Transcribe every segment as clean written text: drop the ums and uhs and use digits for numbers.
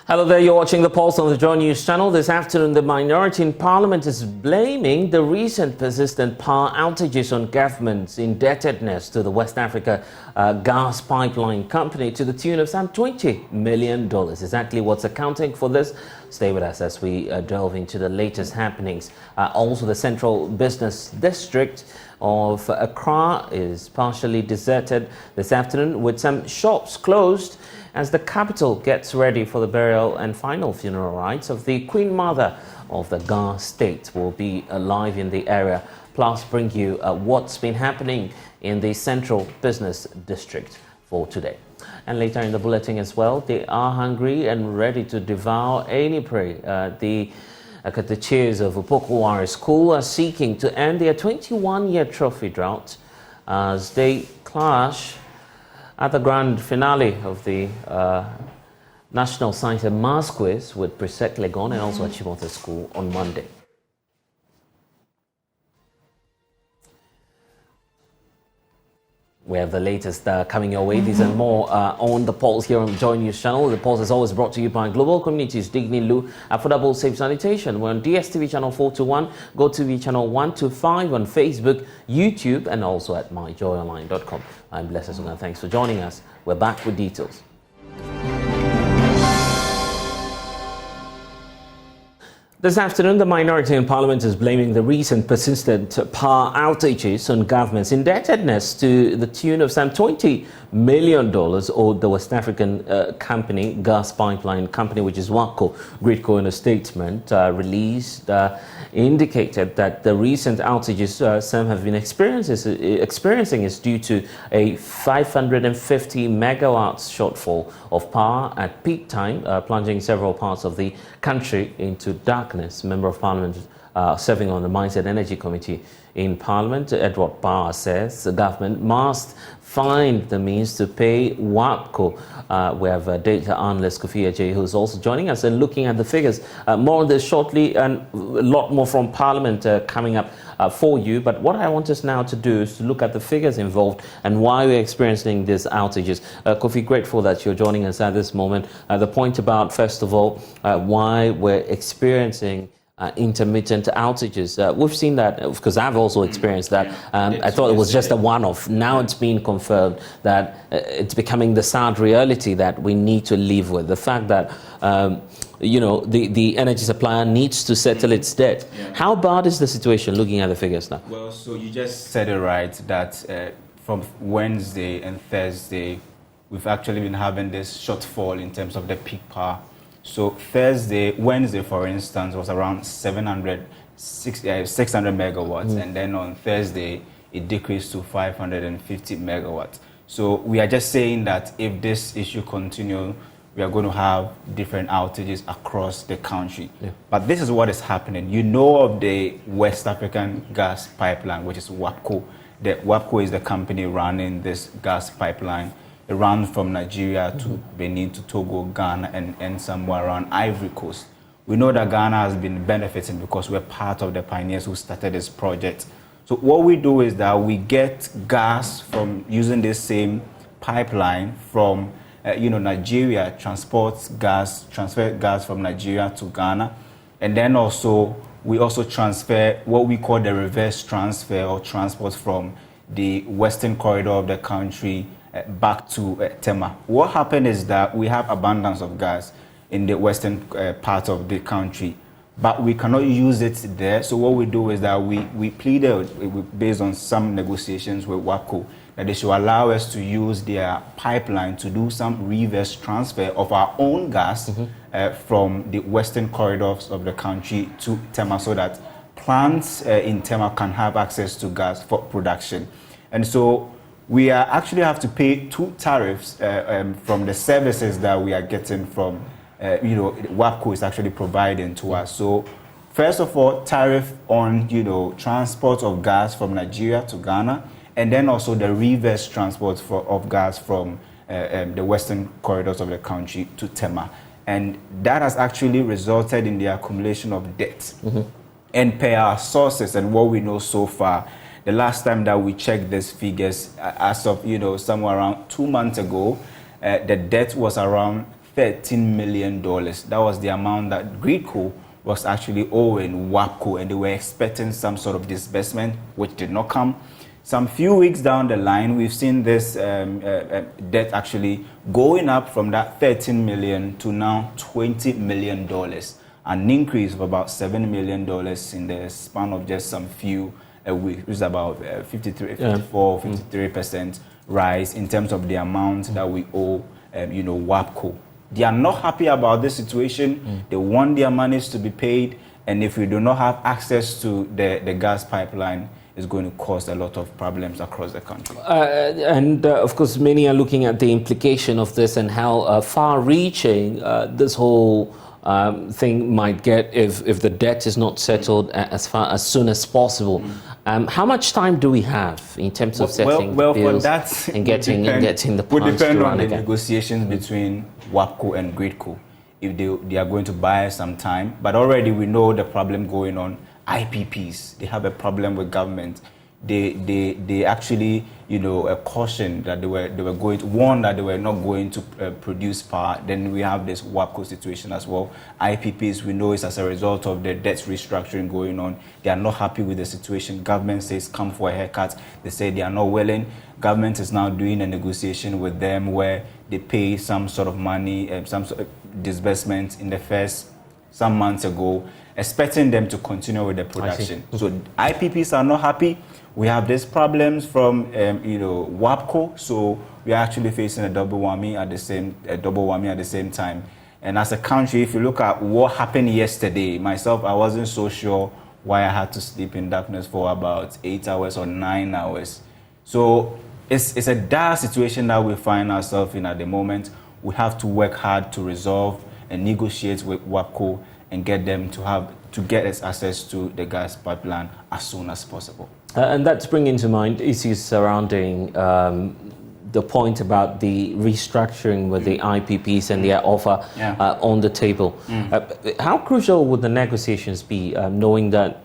Hello there, you're watching The Pulse on the Joy News channel. This afternoon, the minority in Parliament is blaming the recent persistent power outages on government's indebtedness to the West Africa gas pipeline company to the tune of some $20 million. Exactly what's accounting for this? Stay with us as we delve into the latest happenings. Also, the central business district of Accra is partially deserted this afternoon, with some shops closed as the capital gets ready for the burial and final funeral rites of the Queen Mother of the Ghana state. Will be live in the area, plus bring you what's been happening in the central business district for today. And later in the bulletin as well, they are hungry and ready to devour any prey. The Outages of WAPCo School are seeking to end their 21-year trophy drought as they clash at the grand finale of the National Science and Maths Quiz with Presec Legon and also Achimota School on Monday. We have the latest coming your way. These and more on The Pulse here on the Joy News channel. The Pulse is always brought to you by Global Communities, Digny Lu, Affordable Safe Sanitation. We're on DSTV channel 421, GoTV channel 125, on Facebook, YouTube, and also at myjoyonline.com. I'm Blessed Sunga. Thanks for joining us. We're back with details. This afternoon, the minority in Parliament is blaming the recent persistent power outages on government's indebtedness to the tune of some $20 million owed the West African company, gas pipeline company, which is WAPCo. In a statement released, indicated that the recent outages some have been experiencing is due to a 550 megawatts shortfall of power at peak time, plunging several parts of the country into darkness. Member of Parliament serving on the Mines and Energy Committee in Parliament, Edward Barr, says the government must find the means to pay WAPCo. We have data analyst Kofi Ajay, who's also joining us and looking at the figures. More on this shortly, and a lot more from Parliament coming up for you. But what I want us now to do is to look at the figures involved and why we're experiencing these outages. Kofi, grateful that you're joining us at this moment. The point about, first of all, why we're experiencing intermittent outages. We've seen that because I've also experienced that. I thought it was just a one-off. Now it's been confirmed that it's becoming the sad reality that we need to live with. The fact that the energy supplier needs to settle its debt. Yeah. How bad is the situation looking at the figures now? Well, so you just said it right, that from Wednesday and Thursday, we've actually been having this shortfall in terms of the peak power. So Wednesday, for instance, was around 600 megawatts, and then on Thursday, it decreased to 550 megawatts. So we are just saying that if this issue continues, we are going to have different outages across the country. Yeah. But this is what is happening. You know of the West African gas pipeline, which is WAPCo. The WAPCo is the company running this gas pipeline. It runs from Nigeria to Benin to Togo, Ghana, and somewhere around Ivory Coast. We know that Ghana has been benefiting because we're part of the pioneers who started this project. So what we do is that we get gas from using this same pipeline from Nigeria, transfer gas from Nigeria to Ghana, and then we also transfer what we call the reverse transfer or transport from the western corridor of the country back to Tema. What happened is that we have abundance of gas in the western part of the country, but we cannot use it there. So what we do is that we pleaded based on some negotiations with WAPCo that they should allow us to use their pipeline to do some reverse transfer of our own gas from the western corridors of the country to Tema, so that plants in Tema can have access to gas for production. And so we actually have to pay two tariffs from the services that we are getting from, WAPCo is actually providing to us. So, first of all, tariff on, transport of gas from Nigeria to Ghana, and then also the reverse transport of gas from the western corridors of the country to Tema. And that has actually resulted in the accumulation of debt. And per our sources and what we know so far, the last time that we checked these figures, as of somewhere around 2 months ago, the debt was around $13 million. That was the amount that GridCo was actually owing WAPCo, and they were expecting some sort of disbursement, which did not come. Some few weeks down the line, we've seen this debt actually going up from that 13 million to now $20 million, an increase of about $7 million in the span of just some few weeks, which is about 53% rise in terms of the amount that we owe, WAPCo. They are not happy about this situation. They want their monies to be paid, and if we do not have access to the gas pipeline, is going to cause a lot of problems across the country. Of course, many are looking at the implication of this and how far-reaching this whole thing might get if the debt is not settled as soon as possible. How much time do we have in terms of settling the bills and getting the plants to run again? The negotiations between WAPCo and GridCo, if they are going to buy some time. But already we know the problem going on. IPPs, they have a problem with government. They actually, cautioned that they were going to warn that they were not going to produce power. Then we have this WAPCo situation as well. IPPs, we know, is as a result of the debt restructuring going on. They are not happy with the situation. Government says come for a haircut. They say they are not willing. Government is now doing a negotiation with them where they pay some sort of money, some sort of disbursement in the first some months ago, expecting them to continue with the production. So IPPs are not happy. We have these problems from WAPCo, so we are actually facing a double whammy at the same time. And as a country, if you look at what happened yesterday, myself, I wasn't so sure why I had to sleep in darkness for about 8 hours or 9 hours. So it's a dire situation that we find ourselves in at the moment. We have to work hard to resolve and negotiate with WAPCo and get them to get us access to the gas pipeline as soon as possible. And that's bringing to mind issues surrounding the point about the restructuring with the IPPs and their offer on the table. How crucial would the negotiations be, knowing that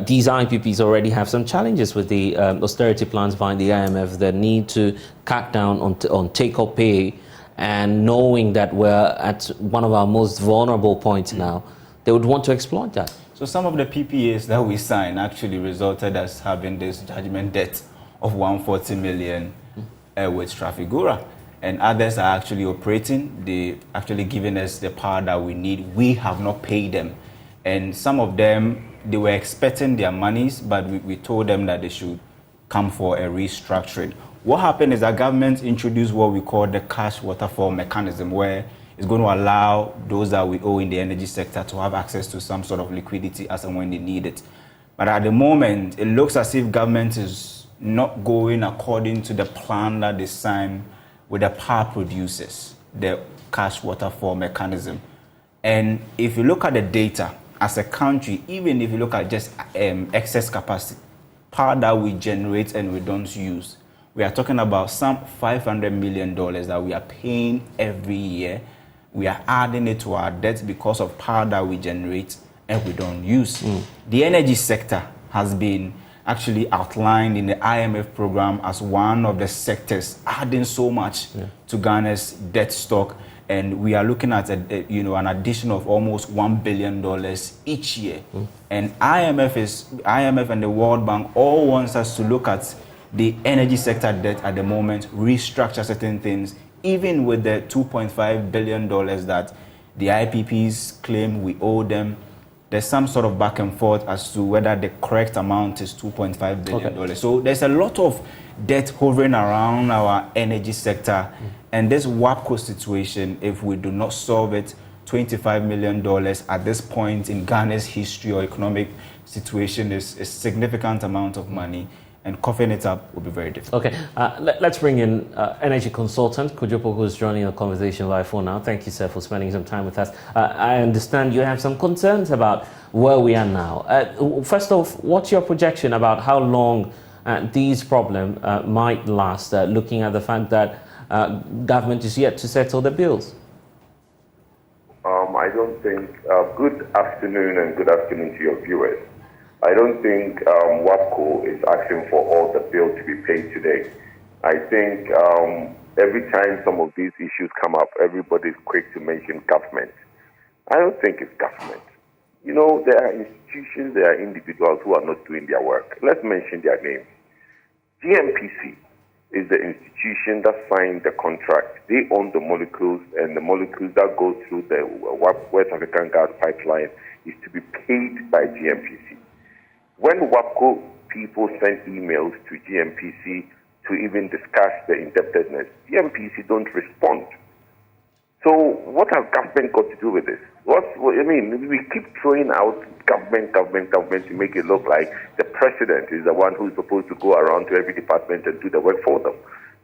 these IPPs already have some challenges with the austerity plans by the IMF, the need to cut down on take-up pay, and knowing that we're at one of our most vulnerable points now, they would want to exploit that. So some of the PPAs that we signed actually resulted as having this judgment debt of 140 million with Trafigura, and others are actually operating. They actually giving us the power that we need. We have not paid them, and some of them, they were expecting their monies, but we told them that they should come for a restructuring. What happened is that government introduced what we call the cash waterfall mechanism, where it's going to allow those that we owe in the energy sector to have access to some sort of liquidity as and when they need it. But at the moment, it looks as if government is not going according to the plan that they signed with the power producers, the cash waterfall mechanism. And if you look at the data, as a country, even if you look at just excess capacity, power that we generate and we don't use, we are talking about some $500 million that we are paying every year. We are adding it to our debt because of power that we generate and we don't use. The energy sector has been actually outlined in the IMF program as one of the sectors adding so much to Ghana's debt stock. And we are looking at an addition of almost $1 billion each year. And IMF and the World Bank all wants us to look at the energy sector debt at the moment, restructure certain things, even with the $2.5 billion that the IPPs claim we owe them. There's some sort of back and forth as to whether the correct amount is $2.5 billion. So there's a lot of debt hovering around our energy sector. And this WAPCo situation, if we do not solve it, $25 million at this point in Ghana's history or economic situation is a significant amount of money. And coughing it up will be very difficult. Okay, let's bring in energy consultant Kojopo, who's joining the conversation via phone now. Thank you, sir, for spending some time with us. I understand you have some concerns about where we are now. First off, what's your projection about how long these problems might last, looking at the fact that government is yet to settle the bills? I don't think, good afternoon and good afternoon to your viewers. I don't think WAPCo is asking for all the bill to be paid today. I think every time some of these issues come up, everybody's quick to mention government. I don't think it's government. You know, there are institutions, there are individuals who are not doing their work. Let's mention their names. GMPC is the institution that signed the contract. They own the molecules, and the molecules that go through the West African gas pipeline is to be paid by GMPC. When WAPCo people send emails to GMPC to even discuss the indebtedness, GMPC don't respond. So what has government got to do with this? We keep throwing out government to make it look like the president is the one who's supposed to go around to every department and do the work for them.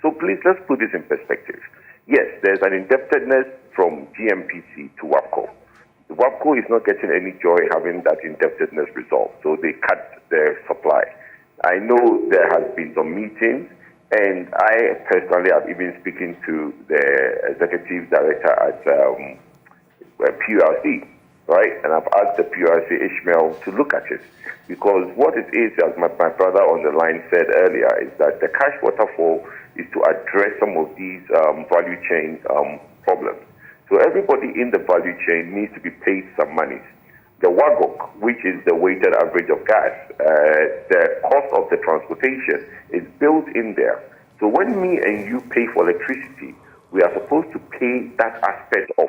So please, let's put this in perspective. Yes, there's an indebtedness from GMPC to WAPCo. WAPCo is not getting any joy having that indebtedness resolved, so they cut their supply. I know there has been some meetings, and I personally have even speaking to the executive director at PURC, right? And I've asked the PURC Ishmael to look at it, because what it is, as my brother on the line said earlier, is that the cash waterfall is to address some of these value chain problems. So everybody in the value chain needs to be paid some monies. The WAGOC, which is the weighted average of gas, the cost of the transportation is built in there. So when me and you pay for electricity, we are supposed to pay that aspect of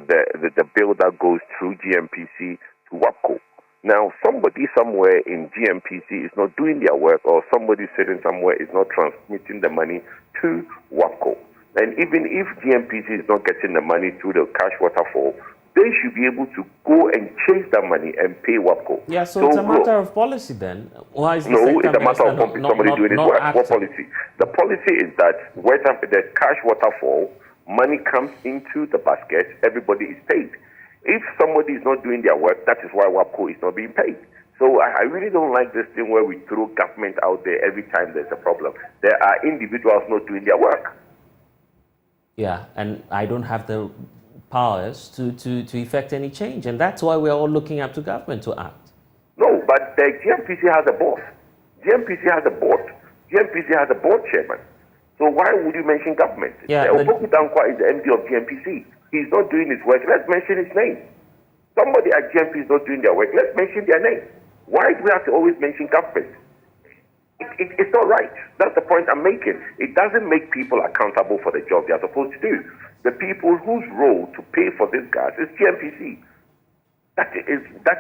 the bill that goes through GMPC to WAPCo. Now, somebody somewhere in GMPC is not doing their work, or somebody sitting somewhere is not transmitting the money to WAPCo. And even if GMPC is not getting the money through the cash waterfall, they should be able to go and chase that money and pay WAPCo. Yeah, so it's a matter of policy then. Why is no, it's a matter of somebody doing his work. What policy? The policy is that the cash waterfall, money comes into the basket, everybody is paid. If somebody is not doing their work, that is why WAPCo is not being paid. So I really don't like this thing where we throw government out there every time there's a problem. There are individuals not doing their work. Yeah, and I don't have the powers to effect any change, and that's why we're all looking up to government to act. No, but the GMPC has a boss. GMPC has a board. GMPC has a board chairman. So why would you mention government? Yeah, Opoku Dankwa is the MD of GMPC. He's not doing his work. Let's mention his name. Somebody at GMP is not doing their work. Let's mention their name. Why do we have to always mention government? It's not right. That's the point I'm making. It doesn't make people accountable for the job they are supposed to do. The people whose role to pay for this gas is GMPC. That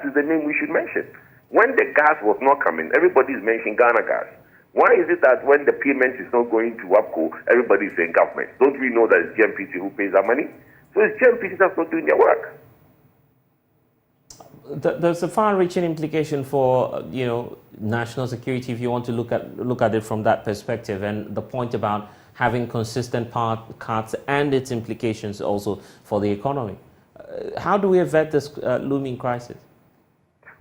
is the name we should mention. When the gas was not coming, everybody is mentioning Ghana Gas. Why is it that when the payment is not going to WAPCo, everybody is saying government? Don't we know that it's GMPC who pays our money? So it's GMPC that's not doing their work. There's a far-reaching implication for national security if you want to look at it from that perspective, and the point about having consistent cuts and its implications also for the economy. How do we avert this looming crisis?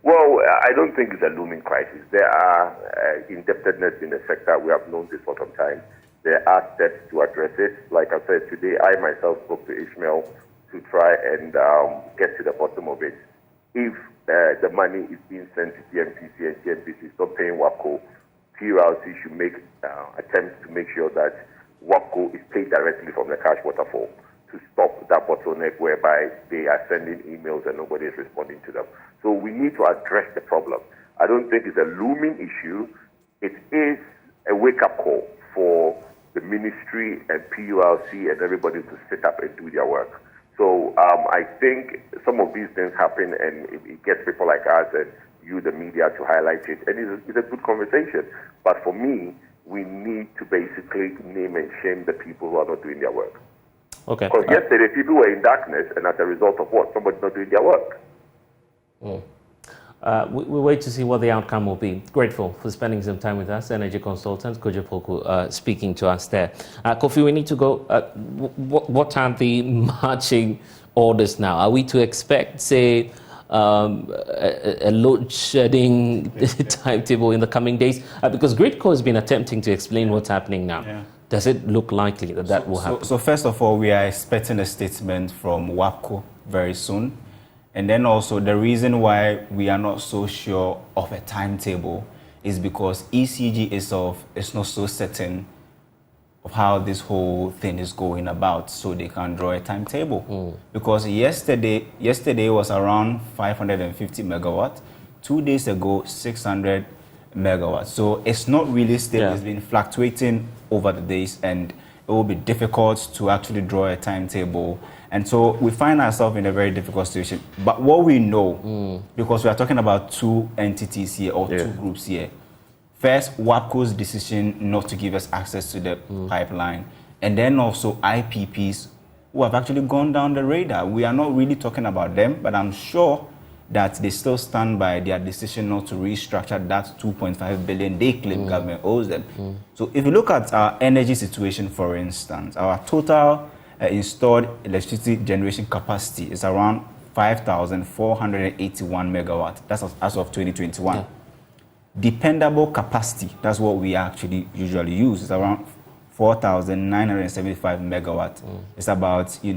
Well, I don't think it's a looming crisis. There are indebtedness in the sector. We have known this for some time. There are steps to address it. Like I said today, I myself spoke to Ishmael to try and get to the bottom of it. If the money is being sent to GMPC and GMPC is not paying WAPCo, PURC should make attempts to make sure that WAPCo is paid directly from the cash waterfall to stop that bottleneck whereby they are sending emails and nobody is responding to them. So we need to address the problem. I don't think it's a looming issue. It is a wake-up call for the ministry and PURC and everybody to sit up and do their work. So I think some of these things happen and it gets people like us and you, the media, to highlight it. And it's a good conversation. But for me, we need to basically name and shame the people who are not doing their work. Okay. Because yesterday people were in darkness, and as a result of what? Somebody's not doing their work. We wait to see what the outcome will be. Grateful for spending some time with us. Energy consultant Kojo Poku speaking to us there. Kofi, we need to go. What are the marching orders now? Are we to expect, say, a load shedding timetable in the coming days? Because WAPCo has been attempting to explain what's happening now. Yeah. Does it look likely that will happen? So first of all, we are expecting a statement from WAPCo very soon. And then also the reason why we are not so sure of a timetable is because ECG itself is not so certain of how this whole thing is going about, so they can draw a timetable. Because yesterday was around 550 megawatts. 2 days ago, 600 megawatts. So it's not really stable. Yeah. It's been fluctuating over the days, and it will be difficult to actually draw a timetable. And so we find ourselves in a very difficult situation. But what we know, because we are talking about two entities here, or two groups here. First, WAPCo's decision not to give us access to the pipeline, and then also IPPs who have actually gone down the radar. We are not really talking about them, but I'm sure that they still stand by their decision not to restructure that 2.5 billion they claim government owes them. So if you look at our energy situation, for instance, our total installed electricity generation capacity is around 5,481 megawatts. That's as of 2021. Yeah. Dependable capacity, that's what we actually usually use, is around 4,975 megawatts. It's about, if you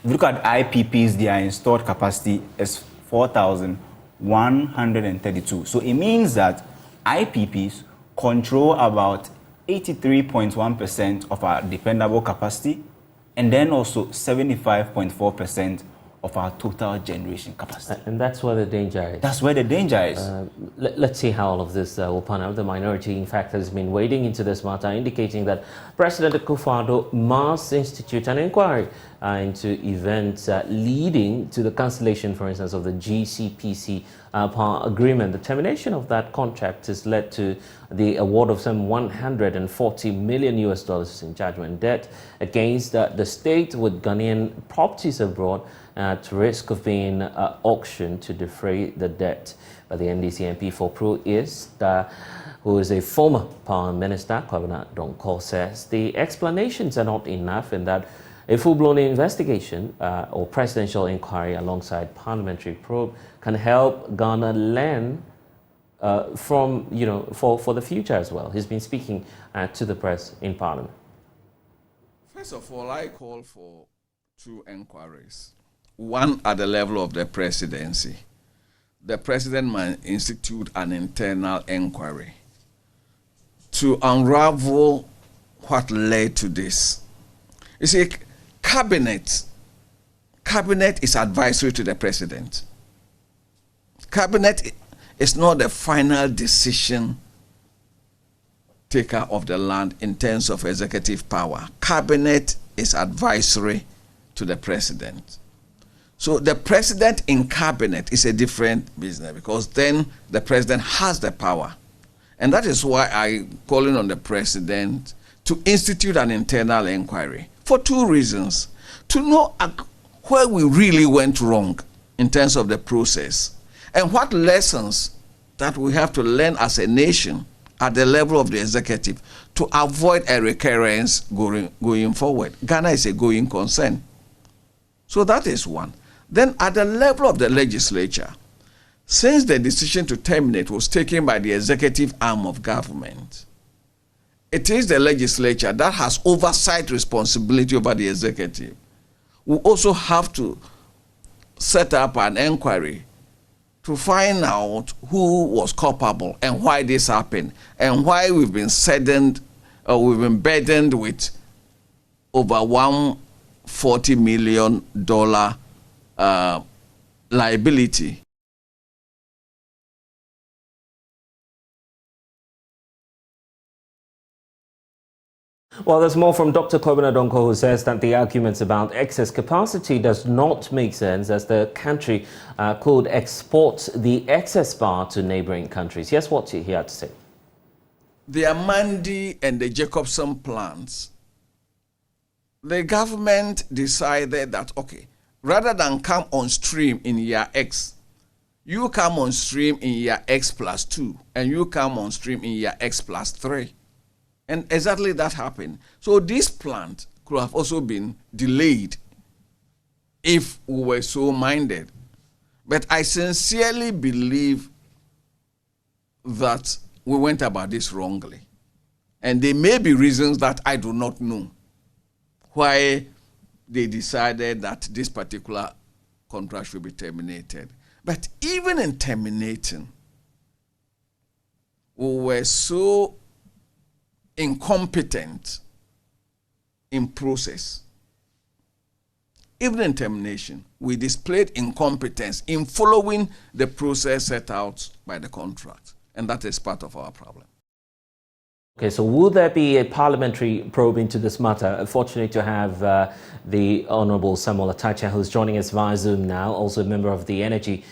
look at IPPs, their installed capacity is 4,132. So it means that IPPs control about 83.1% of our dependable capacity, and then also 75.4% of our total generation capacity. And that's where the danger is. That's where the danger is. Let's see how all of this will pan out. The minority, in fact, has been wading into this matter, indicating that President Akufo-Addo must institute an inquiry into events leading to the cancellation, for instance, of the GCPC power agreement. The termination of that contract has led to the award of some $140 million in judgment debt against the state, with Ghanaian properties abroad at risk of being auctioned to defray the debt. But the NDC MP for Pro East, who is a former power minister, Kwabena Donkor, says the explanations are not enough, and that a full-blown investigation or presidential inquiry alongside parliamentary probe can help Ghana learn from, for the future as well. He's been speaking to the press in Parliament. First of all, I call for two inquiries. One at the level of the presidency. The president might institute an internal inquiry to unravel what led to this. You see, cabinet is advisory to the president. Cabinet is not the final decision taker of the land in terms of executive power. Cabinet is advisory to the president. So the president in cabinet is a different business, because then the president has the power. And that is why I'm calling on the president to institute an internal inquiry for two reasons. To know where we really went wrong in terms of the process, and what lessons that we have to learn as a nation at the level of the executive to avoid a recurrence going forward. Ghana is a going concern. So that is one. Then at the level of the legislature, since the decision to terminate was taken by the executive arm of government, it is the legislature that has oversight responsibility over the executive. We also have to set up an inquiry to find out who was culpable and why this happened, and why we've been burdened with over $140 million liability. Well, there's more from Dr. Kwabena Donkor, who says that the arguments about excess capacity does not make sense, as the country could export the excess power to neighboring countries. Here's what he had to say. The Amandi and the Jacobson plants, the government decided that, okay, rather than come on stream in year X, you come on stream in year X plus 2, and you come on stream in year X plus 3. And exactly that happened. So this plant could have also been delayed if we were so minded. But I sincerely believe that we went about this wrongly. And there may be reasons that I do not know why they decided that this particular contract should be terminated. But even in terminating, we were so incompetent in process. Even in termination, we displayed incompetence in following the process set out by the contract. And that is part of our problem. Okay, so will there be a parliamentary probe into this matter? Fortunate to have the Honourable Samuel Atacha, who's joining us via Zoom now, also a member of the Energy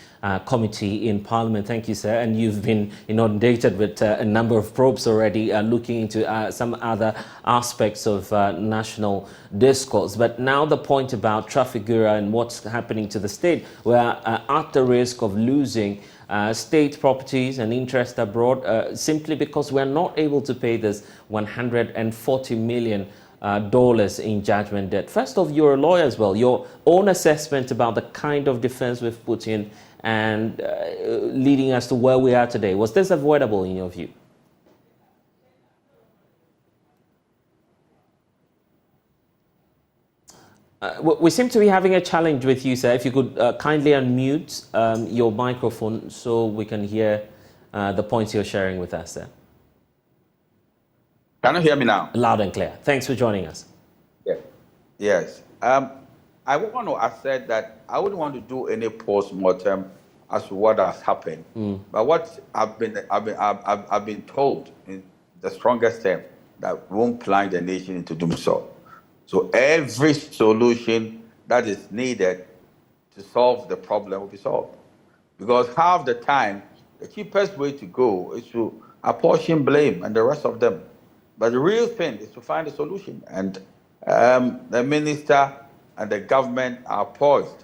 Committee in Parliament. Thank you, sir. And you've been inundated with a number of probes already looking into some other aspects of national discourse. But now the point about Trafigura and what's happening to the state, we're at the risk of losing state properties and interest abroad simply because we're not able to pay this $140 million in judgment debt. First off, you're a lawyer as well. Your own assessment about the kind of defense we've put in and leading us to where we are today. Was this avoidable in your view? We seem to be having a challenge with you, sir. If you could kindly unmute your microphone so we can hear the points you're sharing with us, sir. Can you hear me now? Loud and clear. Thanks for joining us. Yeah. Yes. I want to assert that I wouldn't want to do any post-mortem as to what has happened. But what I've been told in the strongest term that won't plunge the nation into doom so. So every solution that is needed to solve the problem will be solved. Because half the time, the cheapest way to go is to apportion blame and the rest of them. But the real thing is to find a solution. And the minister and the government are poised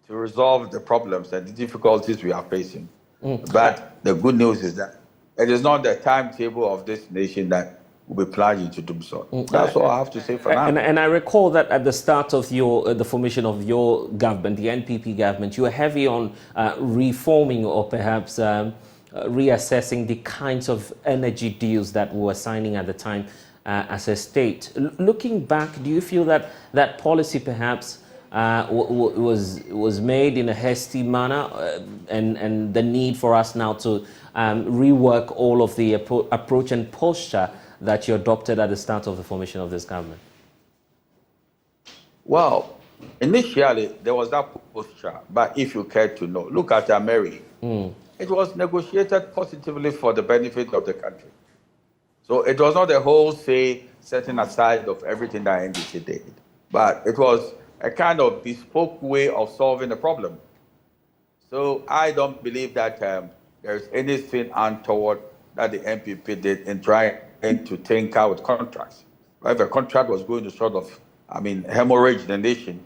to resolve the problems and the difficulties we are facing. But the good news is that it is not the timetable of this nation that will be plunged into doom so. That's all I have to say for now. And I recall that at the start of the formation of your government, the NPP government, you were heavy on reforming or perhaps reassessing the kinds of energy deals that we were signing at the time as a state. Looking back, do you feel that that policy perhaps was made in a hasty manner and the need for us now to rework all of the approach and posture that you adopted at the start of the formation of this government? Well, initially there was that posture, but if you care to know, look at Mary. It was negotiated positively for the benefit of the country. So it was not a wholesale setting aside of everything that NDC did, but it was a kind of bespoke way of solving the problem. So I don't believe that there's anything untoward that the NPP did in trying to tinker with contracts. If a contract was going to sort of, hemorrhage the nation,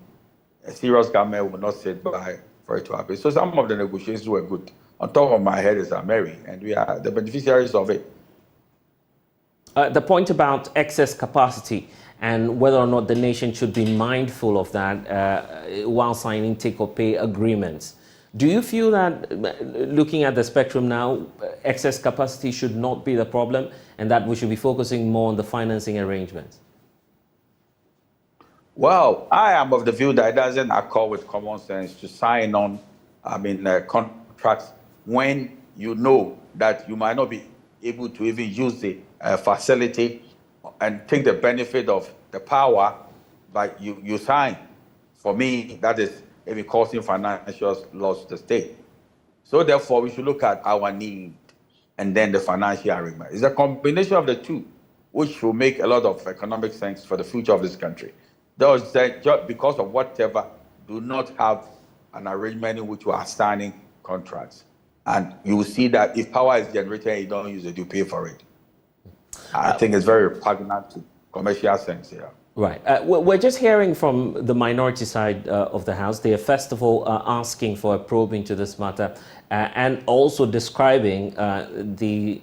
a serious government would not sit by for it to happen. So some of the negotiations were good. On top of my head is Mary, and we are the beneficiaries of it. The point about excess capacity and whether or not the nation should be mindful of that while signing take-or-pay agreements. Do you feel that, looking at the spectrum now, excess capacity should not be the problem and that we should be focusing more on the financing arrangements? Well, I am of the view that it doesn't accord with common sense to sign on, contracts when you know that you might not be able to even use the facility and take the benefit of the power, but you sign. For me, that is maybe causing financial loss to the state. So therefore, we should look at our need and then the financial arrangement. It's a combination of the two, which will make a lot of economic sense for the future of this country. Those that, just because of whatever, do not have an arrangement in which we are signing contracts. And you will see that if power is generated and you don't use it, you pay for it. I think it's very repugnant to commercial sense here. Right. We're just hearing from the minority side of the House. They are first of all asking for a probe into this matter and also describing the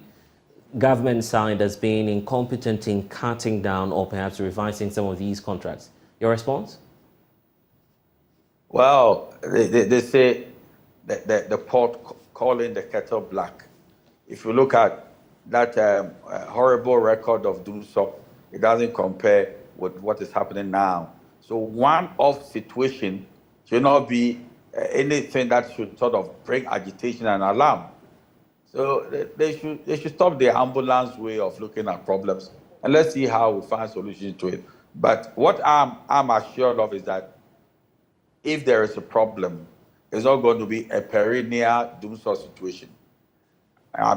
government side as being incompetent in cutting down or perhaps revising some of these contracts. Your response? Well, they say that the pot calling the kettle black. If you look at that horrible record of doom so, it doesn't compare with what is happening now. So one-off situation should not be anything that should sort of bring agitation and alarm. So they should stop the ambulance way of looking at problems and let's see how we find solutions to it. But what I'm assured of is that if there is a problem, it's not going to be a perennial doomsday situation.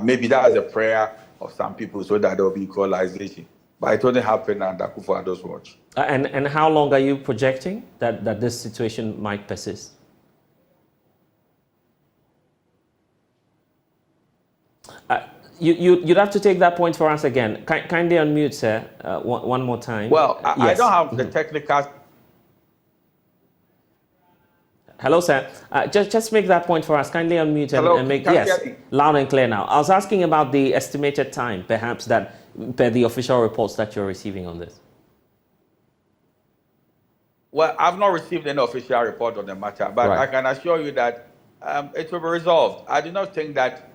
Maybe that is a prayer of some people so that there will be equalization. But it won't happen under Akufo-Addo's watch. And how long are you projecting that this situation might persist? You'd have to take that point for us again. Kindly unmute, sir, one more time. Well, yes. I don't have the technical... Hello, sir. Just make that point for us. Kindly unmute and make... Yes, loud and clear now. I was asking about the estimated time, perhaps, that per the official reports that you're receiving on this. Well, I've not received any official report on the matter, but right. I can assure you that it will be resolved. I do not think that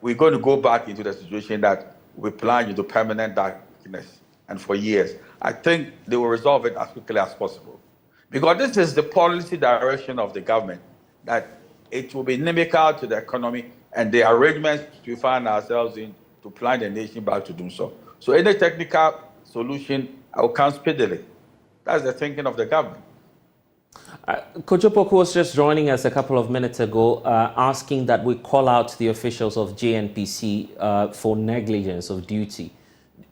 we're going to go back into the situation that we plunge into permanent darkness and for years. I think they will resolve it as quickly as possible. Because this is the policy direction of the government, that it will be inimical to the economy and the arrangements we find ourselves in to plunge the nation back to doing so. So any technical solution will come speedily. That's the thinking of the government. Kojo Poku was just joining us a couple of minutes ago, asking that we call out the officials of JNPC for negligence of duty.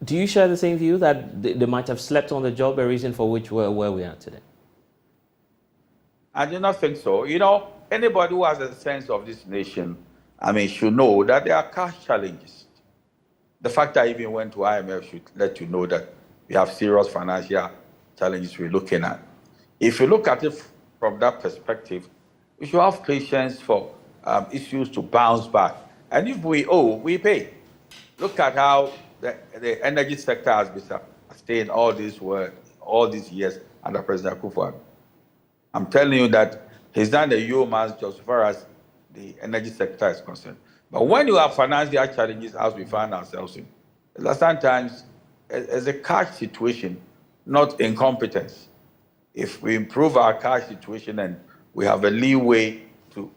Do you share the same view that they might have slept on the job, a reason for which we're where we are today? I do not think so. You know, anybody who has a sense of this nation, should know that there are cash challenges. The fact that I even went to IMF should let you know that we have serious financial challenges we're looking at. If you look at it from that perspective, we should have patience for issues to bounce back. And if we owe, we pay. Look at how the energy sector has been sustained all these years under President Akufo-Addo. I'm telling you that he's done the yeoman's job as far as the energy sector is concerned. But when you have financial challenges, as we find ourselves in, sometimes it's a cash situation, not incompetence. If we improve our cash situation and we have a leeway to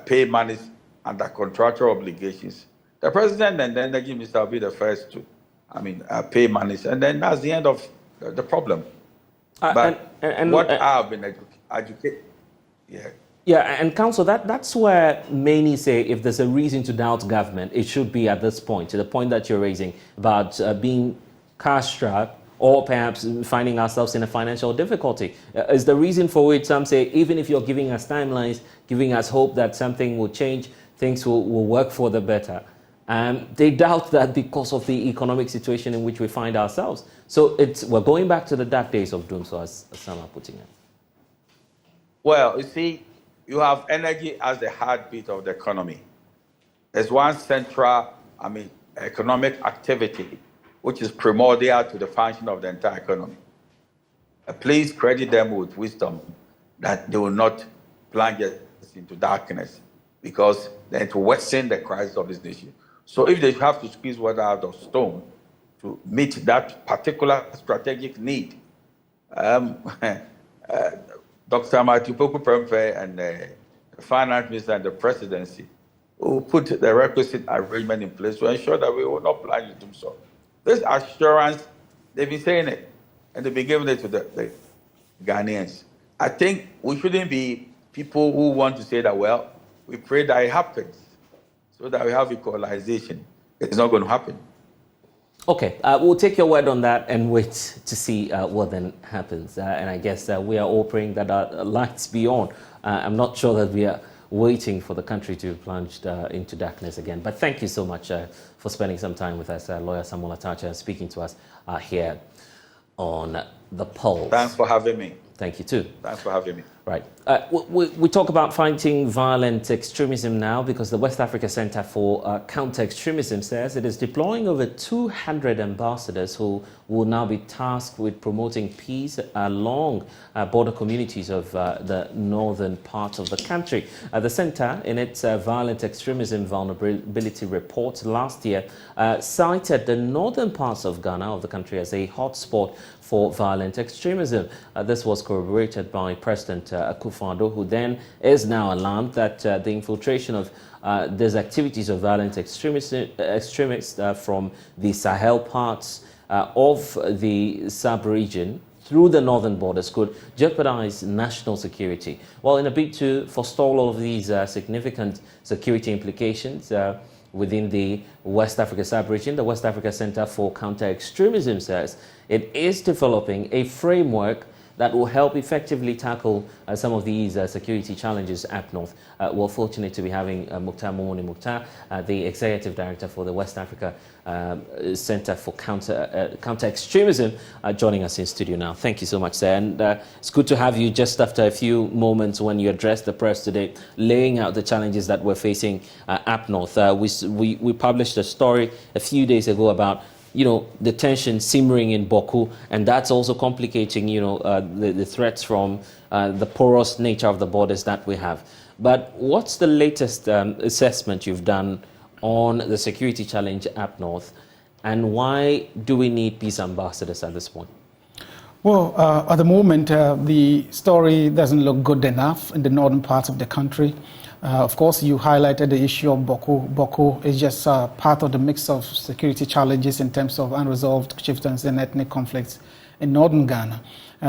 pay monies under contractual obligations, the president and the energy minister will be the first to, pay monies, and then that's the end of the problem. But what I've been educated, Yeah, and Council, that's where many say if there's a reason to doubt government, it should be at this point, to the point that you're raising about being cash-strapped or perhaps finding ourselves in a financial difficulty. Is the reason for which some say, even if you're giving us timelines, giving us hope that something will change, things will work for the better. They doubt that because of the economic situation in which we find ourselves. So we're going back to the dark days of doom, so as some are putting it. Well, you see, you have energy as the heartbeat of the economy. There's one central, economic activity which is primordial to the function of the entire economy. Please credit them with wisdom that they will not plunge us into darkness, because then it will worsen the crisis of this nation. So if they have to squeeze water out of stone to meet that particular strategic need, Dr. Matthew Poku Prempeh and the finance minister and the presidency will put the requisite arrangement in place to ensure that we will not plunge into so. This assurance, they've been saying it, and they've been giving it to the Ghanaians. I think we shouldn't be people who want to say that, well, we pray that it happens so that we have equalization. It's not going to happen. Okay, we'll take your word on that and wait to see what then happens. And I guess we are all praying that our lights be on. I'm not sure that we are waiting for the country to plunge into darkness again. But thank you so much for spending some time with us, Lawyer Samuel Atacha, speaking to us here on The Pulse. Thanks for having me. Thank you too. Thanks for having me. Right. We talk about fighting violent extremism now, because the West Africa Center for Counter-Extremism says it is deploying over 200 ambassadors who will now be tasked with promoting peace along border communities of the northern part of the country. The center, in its violent extremism vulnerability report last year, cited the northern parts of Ghana, of the country, as a hotspot for violent extremism. This was corroborated by President Akufo-Addo, who then is now alarmed that the infiltration of these activities of violent extremists from the Sahel parts of the sub-region through the northern borders could jeopardize national security. Well, in a bid to forestall all of these significant security implications within the West Africa sub-region, the West Africa Center for Counter-Extremism says it is developing a framework that will help effectively tackle some of these security challenges up north. We're fortunate to be having Mukhtar Momoni Mukhtar, the Executive Director for the West Africa Center for Counter-Extremism, joining us in studio now. Thank you so much, sir. And it's good to have you just after a few moments when you addressed the press today, laying out the challenges that we're facing up north. We published a story a few days ago about the tension simmering in Boku, and that's also complicating, the threats from the porous nature of the borders that we have. But what's the latest assessment you've done on the security challenge up north, and why do we need peace ambassadors at this point? Well, at the moment, the story doesn't look good enough in the northern parts of the country. Of course, you highlighted the issue of Boku. Boku is just part of the mix of security challenges in terms of unresolved chieftains and ethnic conflicts in northern Ghana.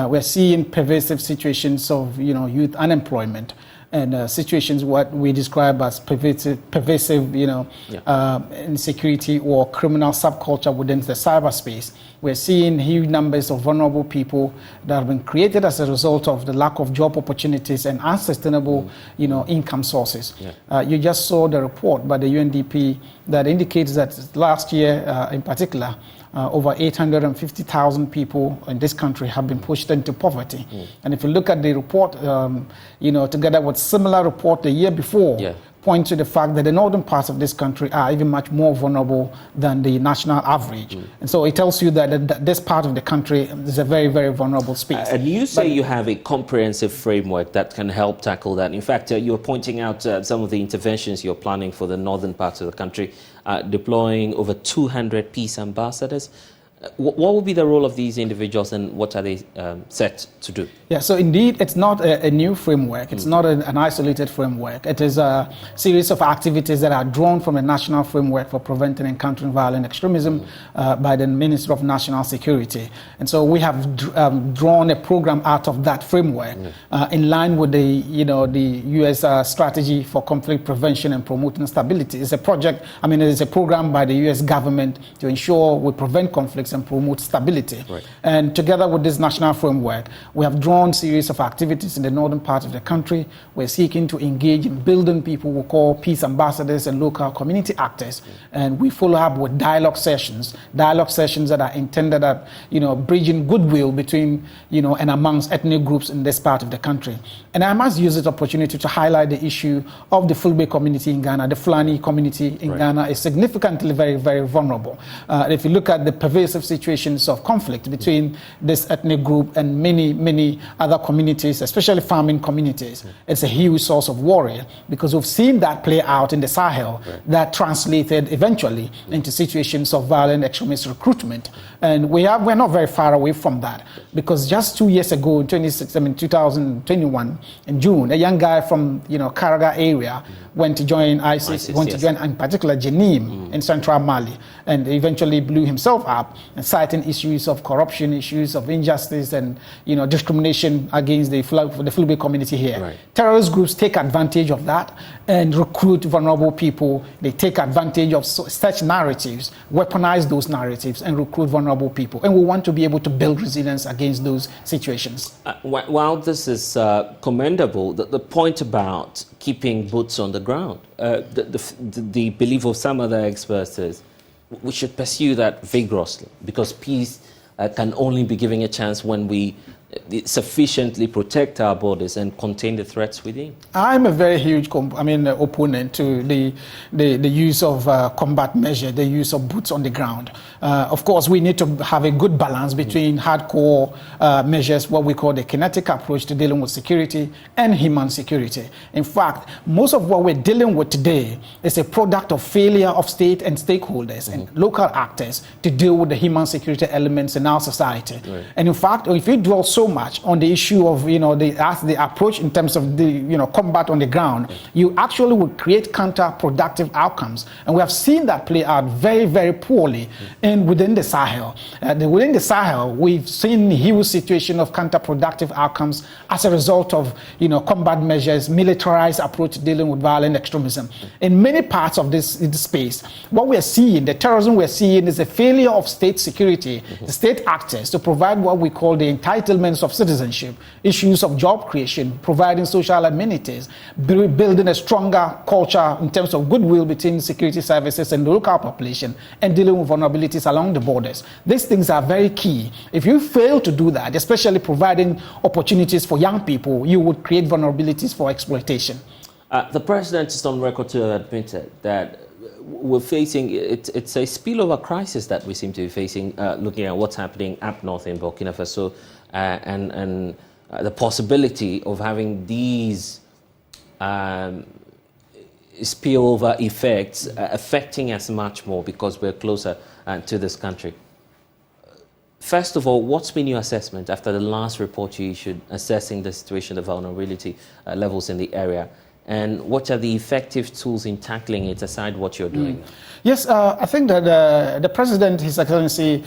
We're seeing pervasive situations of youth unemployment and situations what we describe as pervasive insecurity or criminal subculture within the cyberspace. We're seeing huge numbers of vulnerable people that have been created as a result of the lack of job opportunities and unsustainable, income sources. Yeah. You just saw the report by the UNDP that indicates that last year, in particular, over 850,000 people in this country have been pushed into poverty. And if you look at the report, together with similar report the year before, point to the fact that the northern parts of this country are even much more vulnerable than the national average. And so it tells you that this part of the country is a very, very vulnerable space. And you say you have a comprehensive framework that can help tackle that. In fact, you're pointing out some of the interventions you're planning for the northern parts of the country, deploying over 200 peace ambassadors. What will be the role of these individuals, and what are they set to do? Yeah, so indeed, it's not a new framework. It's not an isolated framework. It is a series of activities that are drawn from a national framework for preventing and countering violent extremism by the Ministry of National Security. And so we have drawn a program out of that framework in line with the U.S. strategy for conflict prevention and promoting stability. It's a project, it is a program by the U.S. government to ensure we prevent conflicts and promote stability. Right. And together with this national framework, we have drawn a series of activities in the northern part of the country. We're seeking to engage in building people we call peace ambassadors and local community actors. And we follow up with dialogue sessions that are intended at, bridging goodwill between, and amongst ethnic groups in this part of the country. And I must use this opportunity to highlight the issue of the Fulbe community in Ghana. The Fulani community in Ghana is significantly very, very vulnerable. If you look at the pervasive situations of conflict between this ethnic group and many, many other communities, especially farming communities, it's a huge source of worry, because we've seen that play out in the Sahel, that translated eventually into situations of violent extremist recruitment. And we're not very far away from that, because just 2 years ago, 2021, in June, a young guy from Karaga area went to join ISIS, to join in particular Jenim in central Mali, and eventually blew himself up, and citing issues of corruption, issues of injustice, and discrimination against the Fulbe community here. Right. Terrorist groups take advantage of that and recruit vulnerable people. They take advantage of such narratives, weaponize those narratives, and recruit vulnerable people. And we want to be able to build resilience against those situations. While this is commendable, the point about keeping boots on the ground, the belief of some other experts is we should pursue that vigorously, because peace can only be given a chance when we sufficiently protect our borders and contain the threats within? I'm a very huge opponent to the use of combat measure, the use of boots on the ground. Of course, we need to have a good balance between hardcore measures, what we call the kinetic approach to dealing with security, and human security. In fact, most of what we're dealing with today is a product of failure of state and stakeholders and local actors to deal with the human security elements in our society. Right. And in fact, if you dwell so much on the issue of the approach in terms of the combat on the ground, you actually will create counterproductive outcomes, and we have seen that play out very, very poorly within the Sahel. Within the Sahel, we've seen a huge situation of counterproductive outcomes as a result of combat measures, militarized approach to dealing with violent extremism. In many parts of this space, what we're seeing, the terrorism we're seeing, is a failure of state security, the state actors, to provide what we call the entitlements of citizenship, issues of job creation, providing social amenities, building a stronger culture in terms of goodwill between security services and the local population, and dealing with vulnerabilities along the borders. These things are very key. If you fail to do that, especially providing opportunities for young people, you would create vulnerabilities for exploitation. The president is on record to have admitted that we're facing, it's a spillover crisis that we seem to be facing, looking at what's happening up north in Burkina Faso, and the possibility of having these spillover effects affecting us much more because we're closer to this country. First of all, what's been your assessment after the last report you issued assessing the situation, the vulnerability levels in the area? And what are the effective tools in tackling it aside what you're doing? Yes, I think that the President, His Excellency,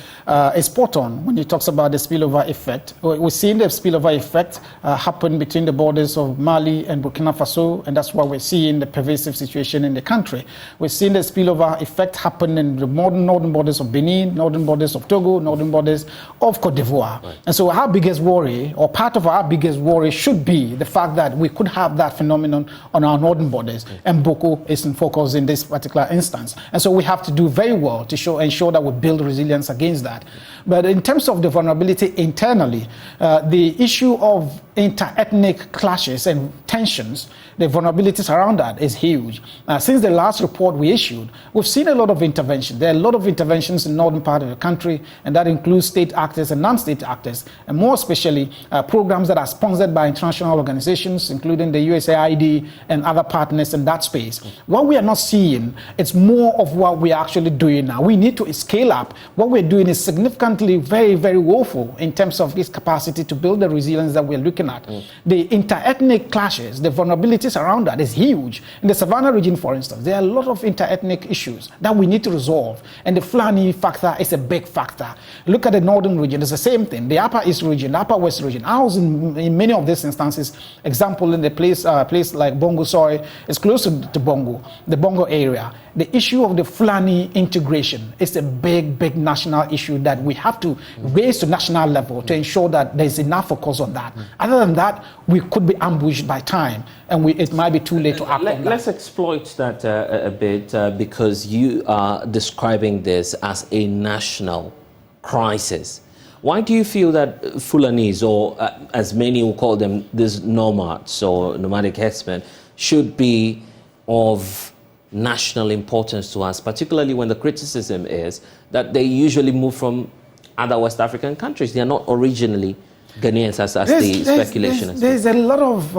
is spot on when he talks about the spillover effect. We're seeing the spillover effect happen between the borders of Mali and Burkina Faso, and that's why we're seeing the pervasive situation in the country. We're seeing the spillover effect happen in the northern borders of Benin, northern borders of Togo, northern borders of Cote d'Ivoire. Right. And so our biggest worry, or part of our biggest worry, should be the fact that we could have that phenomenon on our northern borders, and Boko is in focus in this particular instance. And so we have to do very well to ensure that we build resilience against that. But in terms of the vulnerability internally, the issue of inter-ethnic clashes and tensions, the vulnerabilities around that is huge. Since the last report we issued, we've seen a lot of intervention. There are a lot of interventions in the northern part of the country, and that includes state actors and non-state actors, and more especially programs that are sponsored by international organizations, including the USAID and other partners in that space. What we are not seeing, it's more of what we are actually doing now. We need to scale up. What we're doing is significantly very, very woeful in terms of this capacity to build the resilience that we're looking at. The inter-ethnic clashes, the vulnerabilities around that is huge. In the Savannah region, for instance, there are a lot of inter-ethnic issues that we need to resolve, and the Fulani factor is a big factor. Look at the northern region, it's the same thing. The Upper East region, the Upper West region. I was in many of these instances, example in the place like Bongo Soy is close to Bongo, the Bongo area. The issue of the Fulani integration is a big, big national issue that we have to raise to national level to ensure that there's enough focus on that. Other than that, we could be ambushed by time, and it might be too late to act on that. Let's exploit that a bit because you are describing this as a national crisis. Why do you feel that Fulanis, or as many will call them, these nomads or nomadic herdsmen, should be of national importance to us, particularly when the criticism is that they usually move from other West African countries? They are not originally Ghanaians, as the speculation is. There's a lot of